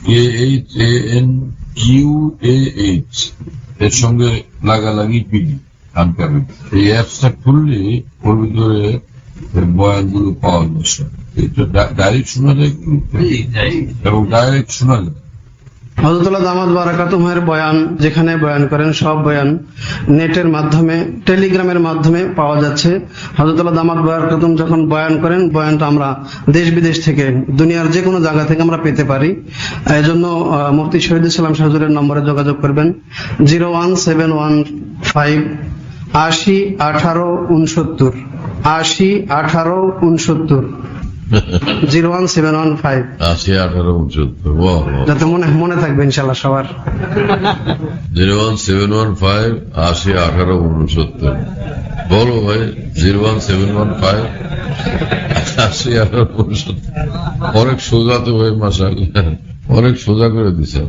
KHANQAH, এর সঙ্গে লাগালাগি বিডি, খানকা বিডি। এই অ্যাপসটা খুললে ওর ভিতরে বয়ানগুলো পাওয়া যায়, এটা ডাইরেক্ট শোনা যায় এবং ডাইরেক্ট শোনা যায়। হযরতুল্লাহ দামাত বারাকাতুহুর বয়ান, যেখানে বয়ান করেন সব বয়ান নেটের মাধ্যমে, টেলিগ্রামের মাধ্যমে পাওয়া যাচ্ছে। হযরতুল্লাহ দামাত বারাকাতুহু যখন বয়ান করেন, বয়ানটা আমরা দেশ বিদেশ থেকে, দুনিয়ার যে কোনো জায়গা থেকে আমরা পেতে পারি। এই জন্য মুফতি শহীদুল ইসলাম শাহ হুজুরের নম্বরে যোগাযোগ করবেন 01715 80 18 69 80 18 69 01715 80 18 69। যাতে মনে থাকবে ইনশাআল্লাহ সবার। 01715 80 18 69। বলো ভাই, 01715 80 18 69। অনেক সোজা তো ভাই, মাশাআল্লাহ, অনেক সোজা করে দিছে।